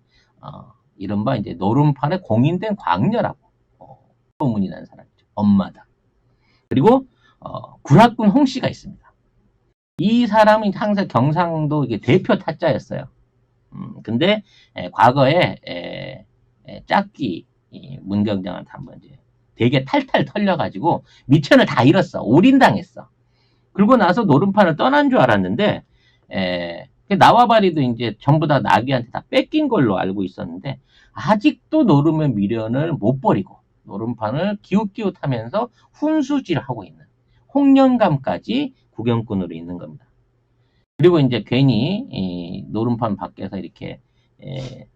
이른바 이제 노름판에 공인된 광녀라고 소문이 난 사람이죠. 엄마다. 그리고 구락군 홍씨가 있습니다. 이 사람은 항상 경상도 이게 대표 타짜였어요. 근데 과거에 짝기 문경장한테 한번 이제 되게 탈탈 털려가지고 미천을 다 잃었어. 올인당했어. 그러고 나서 노름판을 떠난 줄 알았는데 나와바리도 이제 전부 다 나귀한테 다 뺏긴 걸로 알고 있었는데 아직도 노름의 미련을 못 버리고 노름판을 기웃기웃하면서 훈수질하고 있는 홍련감까지 구경꾼으로 있는 겁니다. 그리고 이제 괜히 이 노름판 밖에서 이렇게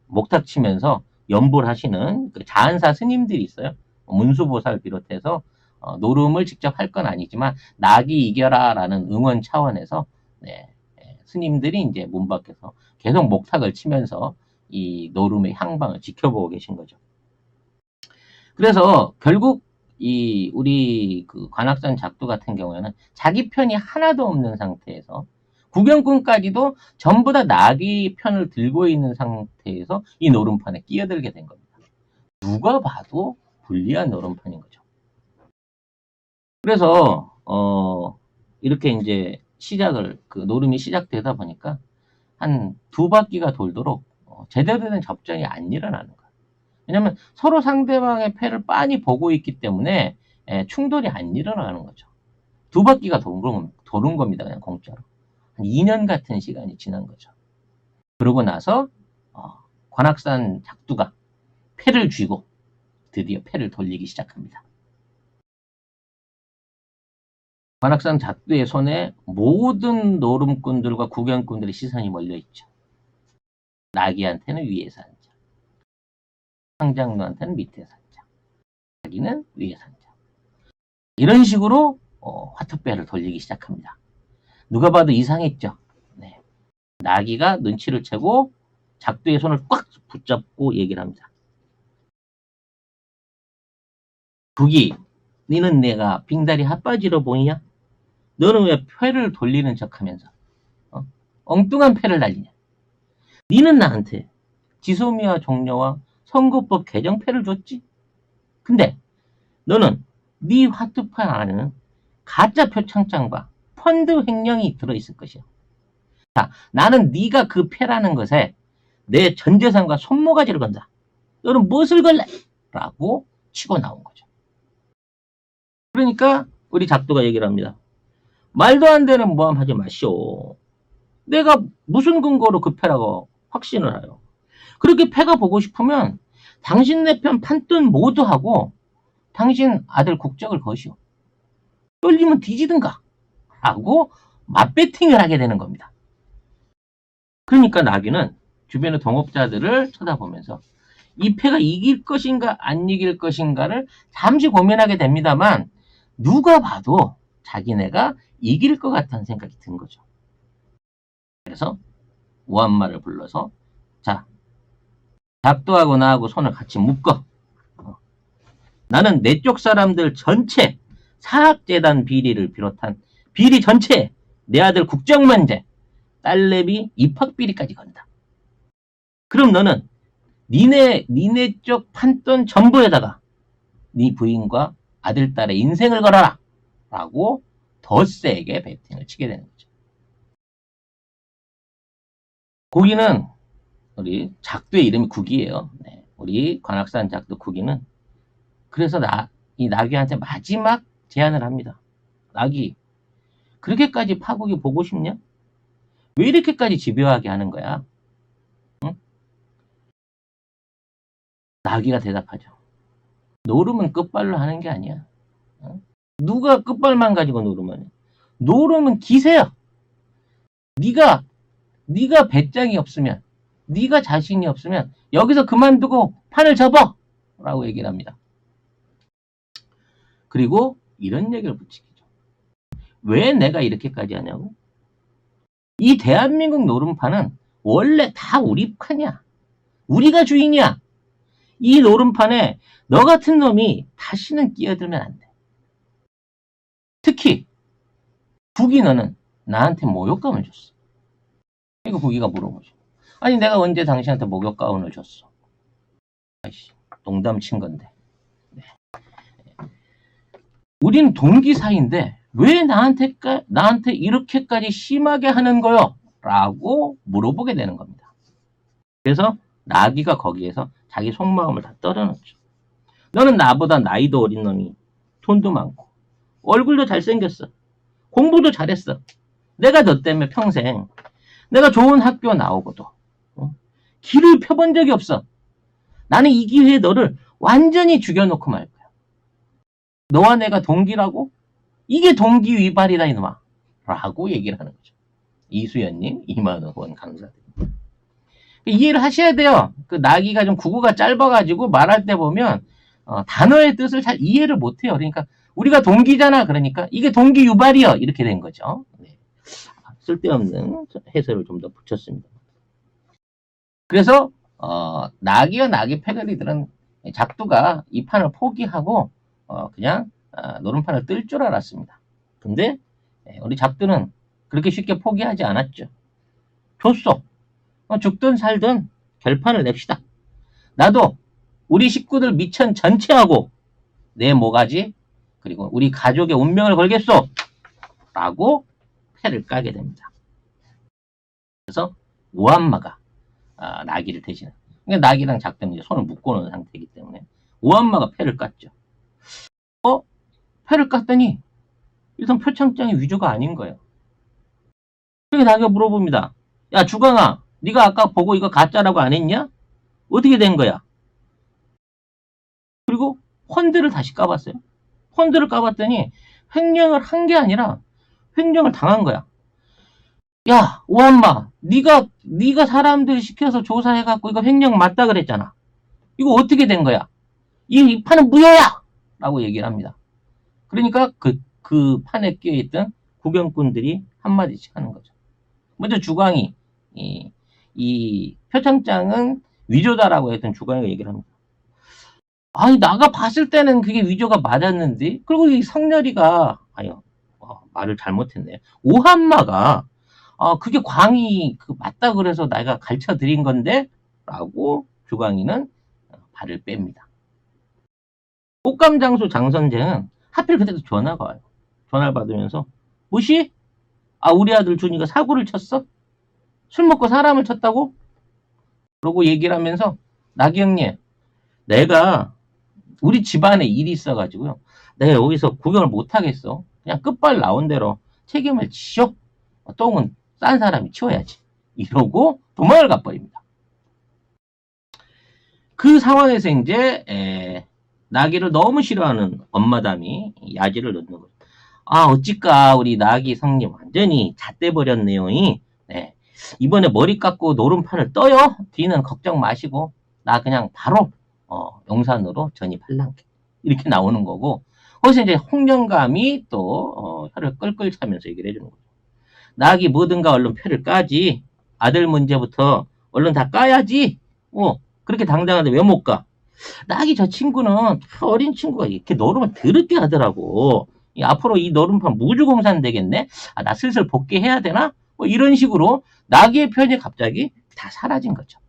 목탁 치면서 연불 하시는 그 자한사 스님들이 있어요. 문수보살 비롯해서 노름을 직접 할 건 아니지만 낙이 이겨라라는 응원 차원에서 스님들이 이제 문 밖에서 계속 목탁을 치면서 이 노름의 향방을 지켜보고 계신 거죠. 그래서 결국 이 우리 그 관악산 작두 같은 경우에는 자기 편이 하나도 없는 상태에서 구경꾼까지도 전부 다 나귀 편을 들고 있는 상태에서 이 노름판에 끼어들게 된 겁니다. 누가 봐도 불리한 노름판인 거죠. 그래서 이렇게 이제 그 노름이 시작되다 보니까 한 2바퀴가 돌도록 제대로 된 접전이 안 일어나는 거예요. 왜냐면 서로 상대방의 패를 빤히 보고 있기 때문에 충돌이 안 일어나는 거죠. 2바퀴가 도는 겁니다. 그냥 공짜로. 한 2년 같은 시간이 지난 거죠. 그러고 나서 관악산 작두가 패를 쥐고 드디어 패를 돌리기 시작합니다. 관악산 작두의 손에 모든 노름꾼들과 구경꾼들의 시선이 몰려있죠. 나귀한테는 위에서 앉아. 상장로한테는 밑에서 앉아. 자기는 위에서 앉아. 이런 식으로 화투배를 돌리기 시작합니다. 누가 봐도 이상했죠. 네. 나귀가 눈치를 채고 작두의 손을 꽉 붙잡고 얘기를 합니다. 국이, 니는 내가 빙다리 핫바지로 보이냐? 너는 왜 패를 돌리는 척하면서 엉뚱한 패를 날리냐? 니는 나한테 지소미아 종려와 선거법 개정패를 줬지? 근데 너는 네 화투판 안에는 가짜 표창장과 펀드 횡령이 들어있을 것이야. 자, 나는 네가 그 패라는 것에 내 전재산과 손모가지를 건다. 너는 무엇을 걸래? 라고 치고 나온 거죠. 그러니까 우리 작두가 얘기를 합니다. 말도 안 되는 모함 하지 마시오. 내가 무슨 근거로 그 패라고 확신을 해요. 그렇게 패가 보고 싶으면 당신 내 편 판돈 모두 하고 당신 아들 국적을 거시오. 쫄리면 뒤지든가 하고 맞배팅을 하게 되는 겁니다. 그러니까 나귀는 주변의 동업자들을 쳐다보면서 이 패가 이길 것인가 안 이길 것인가를 잠시 고민하게 됩니다만 누가 봐도 자기네가 이길 것 같다는 생각이 든 거죠. 그래서 오한마를 불러서 자, 작두하고 나하고 손을 같이 묶어. 나는 내 쪽 사람들 전체 사학재단 비리를 비롯한 비리 전체 내 아들 국정면제 딸내미 입학비리까지 건다. 그럼 너는 니네 쪽 판돈 전부에다가 네 부인과 아들, 딸의 인생을 걸어라 라고 더 세게 배팅을 치게 되는 거죠. 국이는 우리 작두의 이름이 국이에요. 네, 우리 관악산 작두 국이는 그래서 이 나귀한테 마지막 제안을 합니다. 나귀, 그렇게까지 파국이 보고 싶냐? 왜 이렇게까지 집요하게 하는 거야? 응? 나귀가 대답하죠. 노름은 끝발로 하는 게 아니야. 응? 누가 끝발만 가지고 노름은? 노름은 기세야. 네가 배짱이 없으면, 네가 자신이 없으면 여기서 그만두고 판을 접어! 라고 얘기를 합니다. 그리고 이런 얘기를 붙이죠. 왜 내가 이렇게까지 하냐고? 이 대한민국 노름판은 원래 다 우리 판이야. 우리가 주인이야. 이 노름판에 너 같은 놈이 다시는 끼어들면 안 돼. 특히 국이 너는 나한테 목욕감을 줬어. 이거 국이가 물어보죠. 아니 내가 언제 당신한테 목욕감을 줬어? 아이씨, 농담 친 건데. 네. 우리는 동기 사이인데 왜 나한테 이렇게까지 심하게 하는 거요? 라고 물어보게 되는 겁니다. 그래서 나귀가 거기에서 자기 속마음을 다 떨어놓죠. 너는 나보다 나이도 어린 놈이 돈도 많고 얼굴도 잘생겼어. 공부도 잘했어. 내가 너 때문에 평생 내가 좋은 학교 나오고도 길을 펴본 적이 없어. 나는 이 기회에 너를 완전히 죽여놓고 말 거야. 너와 내가 동기라고? 이게 동기 위반이다 이놈아. 라고 얘기를 하는 거죠. 이수연님 2만원 감사드립니다. 이해를 하셔야 돼요. 그 나귀가 좀 구구가 짧아가지고 말할 때 보면 단어의 뜻을 잘 이해를 못해요. 그러니까 우리가 동기잖아. 그러니까 이게 동기 유발이요. 이렇게 된 거죠. 네. 쓸데없는 해설을 좀 더 붙였습니다. 그래서 나귀와 나귀 패거리들은 작두가 이 판을 포기하고 그냥 노름판을 뜰 줄 알았습니다. 근데 우리 작두는 그렇게 쉽게 포기하지 않았죠. 줬어. 죽든 살든 결판을 냅시다. 나도 우리 식구들 미천 전체하고 내 모가지 그리고 우리 가족의 운명을 걸겠소. 라고 패를 까게 됩니다. 그래서 오한마가 나귀를 대신해. 그러니까 나귀랑 작두는 이제 손을 묶어놓은 상태이기 때문에 오한마가 패를 깠죠. 패를 깠더니 일단 표창장이 위조가 아닌 거예요. 그러니까 나귀가 물어봅니다. 야 주강아, 네가 아까 보고 이거 가짜라고 안 했냐? 어떻게 된 거야? 그리고 헌드를 다시 까봤어요. 헌드를 까봤더니 횡령을 한 게 아니라 횡령을 당한 거야. 야 오한마, 네가 사람들 시켜서 조사해갖고 이거 횡령 맞다 그랬잖아. 이거 어떻게 된 거야? 이 판은 무효야! 라고 얘기를 합니다. 그러니까 그 판에 끼어있던 구경꾼들이 한마디씩 하는 거죠. 먼저 주광이 이 표창장은 위조다라고 했던 주광이가 얘기를 합니다. 아니 나가 봤을 때는 그게 위조가 맞았는데, 그리고 이 성렬이가 말을 잘못했네. 오한마가 그게 광이 맞다 그래서 내가 가르쳐 드린 건데 라고 주광이는 발을 뺍니다. 꽃감장수 장선생은 하필 그때도 전화가 와요. 전화를 받으면서 뭐시? 우리 아들 준이가 사고를 쳤어? 술 먹고 사람을 쳤다고? 그러고 얘기를 하면서 나기 형님, 내가 우리 집안에 일이 있어가지고요. 내가 여기서 구경을 못하겠어. 그냥 끝발 나온 대로 책임을 지셔. 똥은 싼 사람이 치워야지. 이러고 도망을 가버립니다. 그 상황에서 이제 나기를 너무 싫어하는 엄마담이 야지를 넣는 거예요. 어찌까 우리 나기 성님 완전히 잣대버렸네요. 네. 이번에 머리 깎고 노름판을 떠요. 뒤는 걱정 마시고 나 그냥 바로 용산으로 전입할란게. 이렇게 나오는 거고, 거기서 이제 홍영감이 또 혀를 끌끌 차면서 얘기를 해주는 거죠. 나기 뭐든가 얼른 표를 까지. 아들 문제부터 얼른 다 까야지. 그렇게 당당한데 왜 못 가? 나기 저 친구는 어린 친구가 이렇게 노름을 더럽게 하더라고. 앞으로 이 노름판 무주공산 되겠네? 나 슬슬 복귀해야 되나? 이런 식으로 나기의 편이 갑자기 다 사라진 거죠.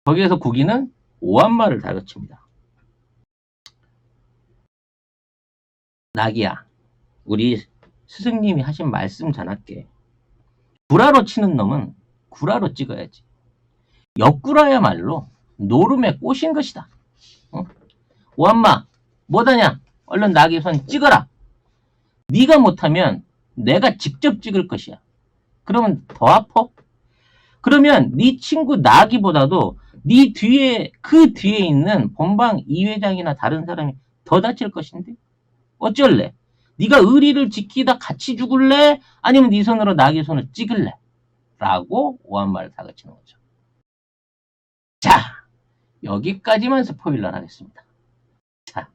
거기에서 국이는 오한마를 다그칩니다. 나기야, 우리 스승님이 하신 말씀 전할게. 구라로 치는 놈은 구라로 찍어야지. 역구라야말로 노름에 꼬신 것이다. 오한마, 뭐다냐? 얼른 나기 손 찍어라. 네가 못하면 내가 직접 찍을 것이야. 그러면 더 아파? 그러면 네 친구 나기보다도 네 뒤에 그 뒤에 있는 본방 이 회장이나 다른 사람이 더 다칠 것인데 어쩔래? 네가 의리를 지키다 같이 죽을래? 아니면 네 손으로 나기 손을 찍을래? 라고 오한마를 다그치는 거죠. 자, 여기까지만 스포일러 하겠습니다. 자,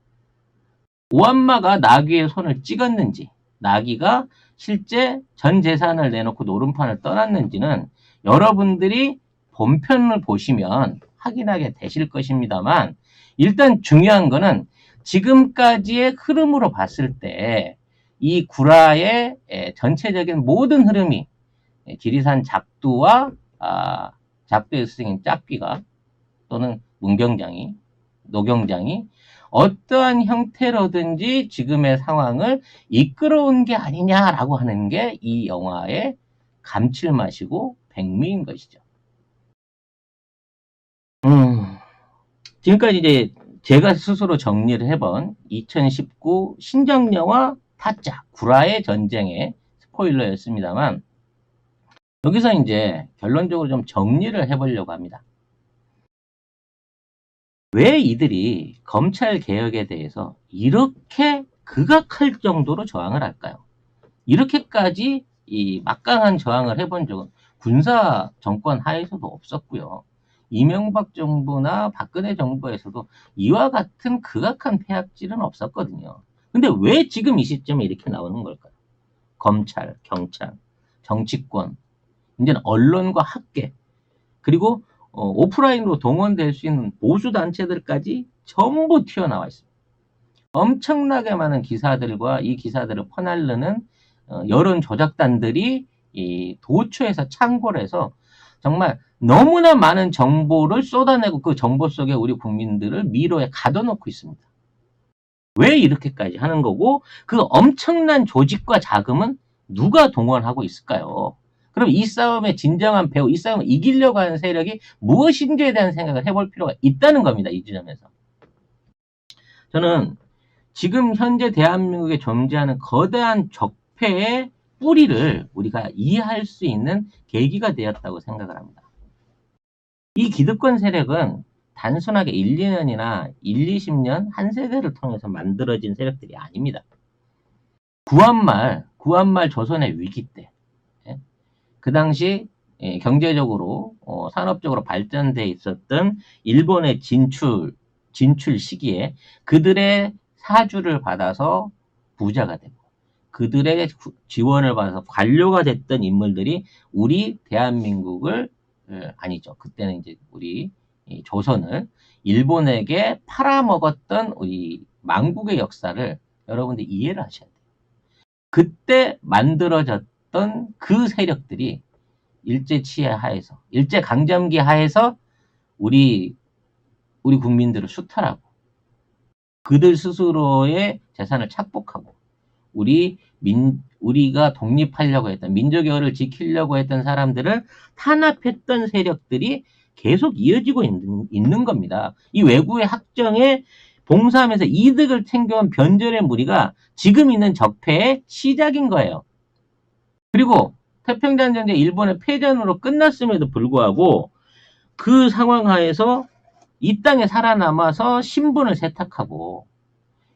오한마가 나귀의 손을 찍었는지, 나귀가 실제 전 재산을 내놓고 노름판을 떠났는지는 여러분들이 본편을 보시면 확인하게 되실 것입니다만, 일단 중요한 거는 지금까지의 흐름으로 봤을 때 이 구라의 전체적인 모든 흐름이 지리산 작두와 작두의 스승인 짝귀가 또는 문경장이, 노경장이 어떠한 형태로든지 지금의 상황을 이끌어온 게 아니냐라고 하는 게 이 영화의 감칠맛이고 백미인 것이죠. 지금까지 이제 제가 스스로 정리를 해본 2019 신정영화 타짜 구라의 전쟁의 스포일러였습니다만, 여기서 이제 결론적으로 좀 정리를 해보려고 합니다. 왜 이들이 검찰 개혁에 대해서 이렇게 극악할 정도로 저항을 할까요? 이렇게까지 이 막강한 저항을 해본 적은 군사 정권 하에서도 없었고요. 이명박 정부나 박근혜 정부에서도 이와 같은 극악한 폐악질은 없었거든요. 근데 왜 지금 이 시점에 이렇게 나오는 걸까요? 검찰, 경찰, 정치권, 이제는 언론과 학계, 그리고 오프라인으로 동원될 수 있는 보수 단체들까지 전부 튀어나와 있습니다. 엄청나게 많은 기사들과 이 기사들을 퍼날르는 여론 조작단들이 이 도처에서 창고를 해서 정말 너무나 많은 정보를 쏟아내고 그 정보 속에 우리 국민들을 미로에 가둬놓고 있습니다. 왜 이렇게까지 하는 거고, 그 엄청난 조직과 자금은 누가 동원하고 있을까요? 그럼 이 싸움의 진정한 배후, 이 싸움을 이기려고 하는 세력이 무엇인지에 대한 생각을 해볼 필요가 있다는 겁니다. 이 지점에서. 저는 지금 현재 대한민국에 존재하는 거대한 적폐의 뿌리를 우리가 이해할 수 있는 계기가 되었다고 생각을 합니다. 이 기득권 세력은 단순하게 1, 2년이나 1, 20년 한 세대를 통해서 만들어진 세력들이 아닙니다. 구한말 조선의 위기 때, 그 당시 경제적으로 산업적으로 발전돼 있었던 일본의 진출 시기에 그들의 사주를 받아서 부자가 되고 그들의 지원을 받아서 관료가 됐던 인물들이 우리 대한민국을 아니죠. 그때는 이제 우리 조선을 일본에게 팔아먹었던 우리 망국의 역사를 여러분들 이해를 하셔야 돼요. 그때 만들어졌던 그 세력들이 일제치해 하에서, 일제강점기 하에서 우리 국민들을 수탈하고 그들 스스로의 재산을 착복하고 우리가 독립하려고 했던, 민족의어를 지키려고 했던 사람들을 탄압했던 세력들이 계속 이어지고 있는 겁니다. 이 외구의 학정에 봉사하면서 이득을 챙겨온 변절의 무리가 지금 있는 적폐의 시작인 거예요. 그리고 태평양 전쟁 일본의 패전으로 끝났음에도 불구하고 그 상황 하에서 이 땅에 살아남아서 신분을 세탁하고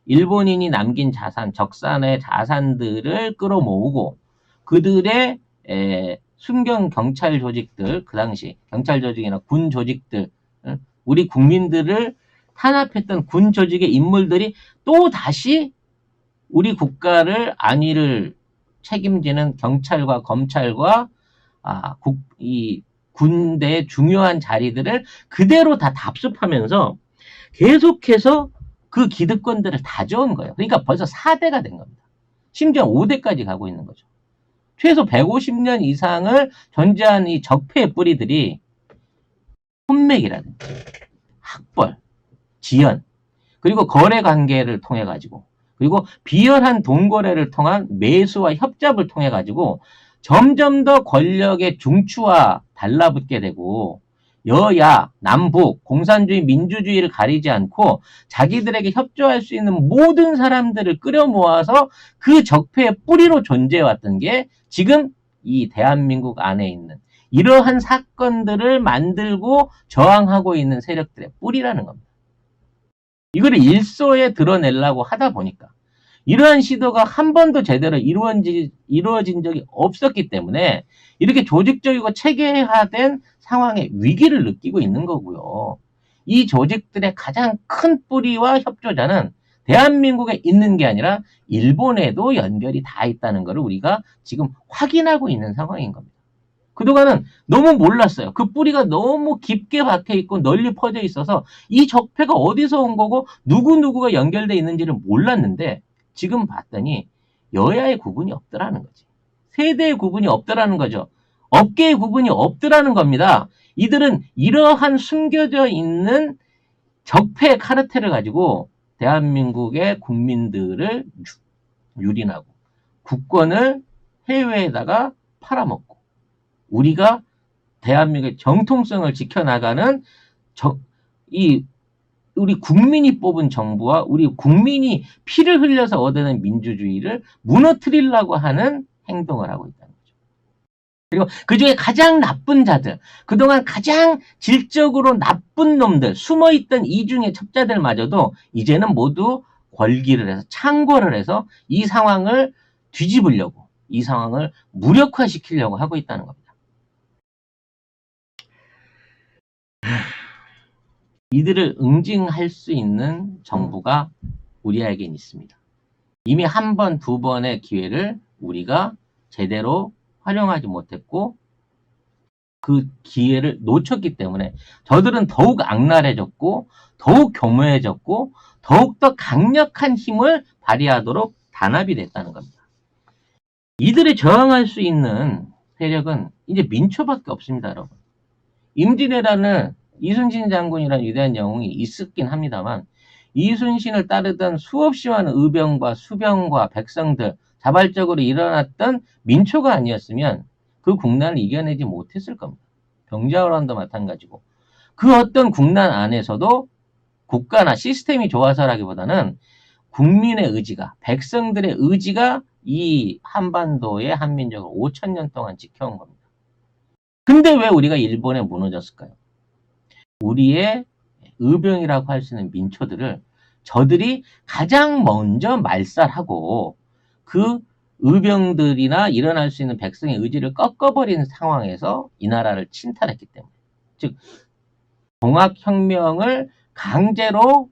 일본인이 남긴 자산, 적산의 자산들을 끌어모으고 그들의 순경 경찰 조직들, 그 당시 경찰 조직이나 군 조직들, 우리 국민들을 탄압했던 군 조직의 인물들이 또 다시 우리 국가를 안위를 책임지는 경찰과 검찰과 이 군대의 중요한 자리들을 그대로 다 답습하면서 계속해서 그 기득권들을 다져온 거예요. 그러니까 벌써 4대가 된 겁니다. 심지어 5대까지 가고 있는 거죠. 최소 150년 이상을 존재한 이 적폐의 뿌리들이 혼맥이라든지 학벌, 지연, 그리고 거래 관계를 통해 가지고, 그리고 비열한 돈거래를 통한 매수와 협잡을 통해 가지고 점점 더 권력의 중추와 달라붙게 되고 여야, 남북, 공산주의, 민주주의를 가리지 않고 자기들에게 협조할 수 있는 모든 사람들을 끌어모아서 그 적폐의 뿌리로 존재해왔던 게 지금 이 대한민국 안에 있는 이러한 사건들을 만들고 저항하고 있는 세력들의 뿌리라는 겁니다. 이거를 일소에 드러내려고 하다 보니까 이러한 시도가 한 번도 제대로 이루어진 적이 없었기 때문에 이렇게 조직적이고 체계화된 상황의 위기를 느끼고 있는 거고요. 이 조직들의 가장 큰 뿌리와 협조자는 대한민국에 있는 게 아니라 일본에도 연결이 다 있다는 것을 우리가 지금 확인하고 있는 상황인 겁니다. 그동안은 너무 몰랐어요. 그 뿌리가 너무 깊게 박혀 있고 널리 퍼져 있어서 이 적폐가 어디서 온 거고 누구누구가 연결돼 있는지를 몰랐는데 지금 봤더니 여야의 구분이 없더라는 거지. 세대의 구분이 없더라는 거죠. 업계의 구분이 없더라는 겁니다. 이들은 이러한 숨겨져 있는 적폐 카르텔을 가지고 대한민국의 국민들을 유린하고 국권을 해외에다가 팔아먹고 우리가 대한민국의 정통성을 지켜나가는 우리 국민이 뽑은 정부와 우리 국민이 피를 흘려서 얻어낸 민주주의를 무너뜨리려고 하는 행동을 하고 있다는 거죠. 그리고 그중에 가장 나쁜 자들, 그동안 가장 질적으로 나쁜 놈들, 숨어있던 이중의 첩자들마저도 이제는 모두 걸기를 해서 창궐을 해서 이 상황을 뒤집으려고 이 상황을 무력화시키려고 하고 있다는 겁니다. 이들을 응징할 수 있는 정부가 우리에겐 있습니다. 이미 한 번, 두 번의 기회를 우리가 제대로 활용하지 못했고 그 기회를 놓쳤기 때문에 저들은 더욱 악랄해졌고 더욱 교묘해졌고 더욱더 강력한 힘을 발휘하도록 단합이 됐다는 겁니다. 이들에 저항할 수 있는 세력은 이제 민초밖에 없습니다, 여러분. 임진왜란은 이순신 장군이라는 위대한 영웅이 있었긴 합니다만 이순신을 따르던 수없이 많은 의병과 수병과 백성들 자발적으로 일어났던 민초가 아니었으면 그 국난을 이겨내지 못했을 겁니다. 병자호란도 마찬가지고 그 어떤 국난 안에서도 국가나 시스템이 좋아서라기보다는 국민의 의지가 백성들의 의지가 이 한반도의 한민족을 5,000년 동안 지켜온 겁니다. 근데 왜 우리가 일본에 무너졌을까요? 우리의 의병이라고 할 수 있는 민초들을 저들이 가장 먼저 말살하고 그 의병들이나 일어날 수 있는 백성의 의지를 꺾어버리는 상황에서 이 나라를 침탈했기 때문에 즉 동학혁명을 강제로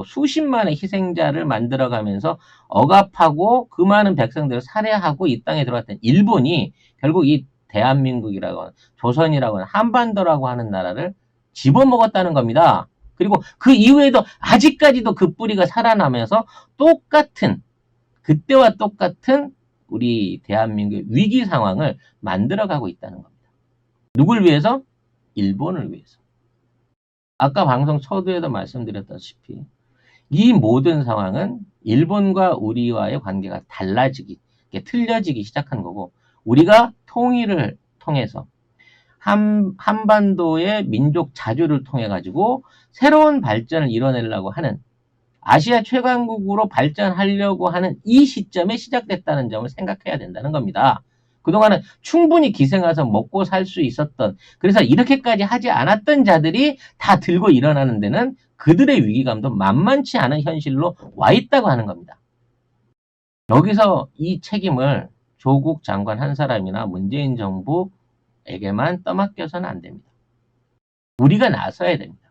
수십만의 희생자를 만들어가면서 억압하고 그 많은 백성들을 살해하고 이 땅에 들어왔던 일본이 결국 이 대한민국이라고 조선이라고 하는 한반도라고 하는 나라를 집어먹었다는 겁니다. 그리고 그 이후에도 아직까지도 그 뿌리가 살아나면서 똑같은 그때와 똑같은 우리 대한민국의 위기 상황을 만들어가고 있다는 겁니다. 누굴 위해서? 일본을 위해서. 아까 방송 서두에도 말씀드렸다시피 이 모든 상황은 일본과 우리와의 관계가 달라지기, 틀려지기 시작한 거고 우리가 통일을 통해서 한반도의 민족 자주를 통해 가지고 새로운 발전을 이뤄내려고 하는 아시아 최강국으로 발전하려고 하는 이 시점에 시작됐다는 점을 생각해야 된다는 겁니다. 그동안은 충분히 기생해서 먹고 살 수 있었던 그래서 이렇게까지 하지 않았던 자들이 다 들고 일어나는 데는 그들의 위기감도 만만치 않은 현실로 와 있다고 하는 겁니다. 여기서 이 책임을 조국 장관 한 사람이나 문재인 정부에게만 떠맡겨서는 안 됩니다. 우리가 나서야 됩니다.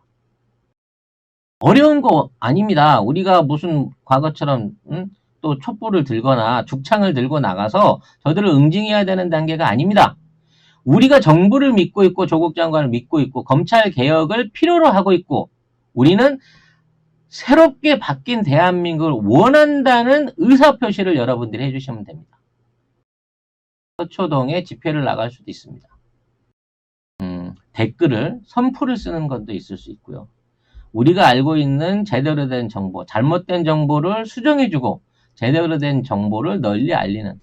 어려운 거 아닙니다. 우리가 무슨 과거처럼 또 촛불을 들거나 죽창을 들고 나가서 저들을 응징해야 되는 단계가 아닙니다. 우리가 정부를 믿고 있고 조국 장관을 믿고 있고 검찰 개혁을 필요로 하고 있고 우리는 새롭게 바뀐 대한민국을 원한다는 의사표시를 여러분들이 해주시면 됩니다. 서초동에 집회를 나갈 수도 있습니다. 댓글을 선풀을 쓰는 것도 있을 수 있고요. 우리가 알고 있는 제대로 된 정보, 잘못된 정보를 수정해주고 제대로 된 정보를 널리 알리는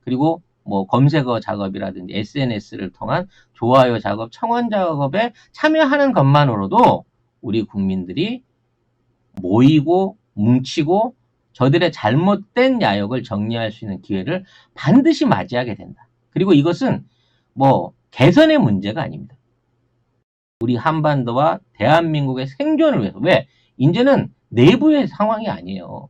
그리고 뭐 검색어 작업이라든지 SNS를 통한 좋아요 작업, 청원 작업에 참여하는 것만으로도 우리 국민들이 모이고 뭉치고 저들의 잘못된 야욕을 정리할 수 있는 기회를 반드시 맞이하게 된다. 그리고 이것은 뭐 개선의 문제가 아닙니다. 우리 한반도와 대한민국의 생존을 위해서. 왜? 이제는 내부의 상황이 아니에요.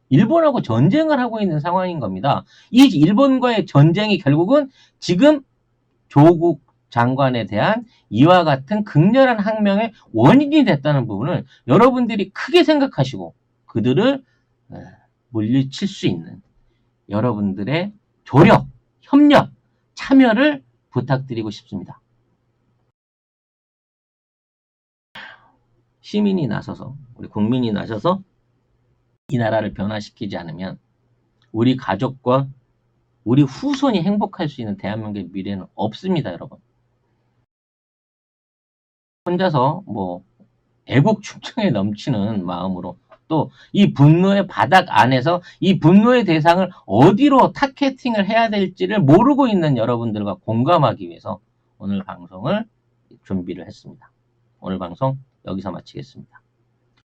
일본하고 전쟁을 하고 있는 상황인 겁니다. 이 일본과의 전쟁이 결국은 지금 조국 장관에 대한 이와 같은 극렬한 항명의 원인이 됐다는 부분을 여러분들이 크게 생각하시고 그들을 물리칠 수 있는 여러분들의 조력, 협력, 참여를 부탁드리고 싶습니다. 시민이 나서서, 우리 국민이 나서서 이 나라를 변화시키지 않으면 우리 가족과 우리 후손이 행복할 수 있는 대한민국의 미래는 없습니다, 여러분. 혼자서 뭐 애국 충청에 넘치는 마음으로 또 이 분노의 바닥 안에서 이 분노의 대상을 어디로 타겟팅을 해야 될지를 모르고 있는 여러분들과 공감하기 위해서 오늘 방송을 준비를 했습니다. 오늘 방송 여기서 마치겠습니다.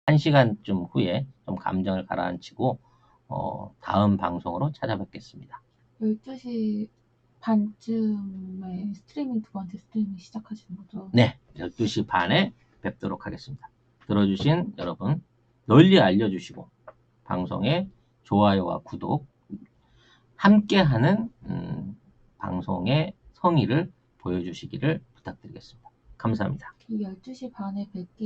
1시간쯤 후에 좀 감정을 가라앉히고 다음 방송으로 찾아뵙겠습니다. 12시 반쯤에 스트리밍, 두 번째 스트리밍 시작하시는 거죠? 네, 12시 반에 뵙도록 하겠습니다. 들어주신 여러분 널리 알려주시고 방송에 좋아요와 구독 함께하는 방송의 성의를 보여주시기를 부탁드리겠습니다. 감사합니다. 이 12시 반에 뵙기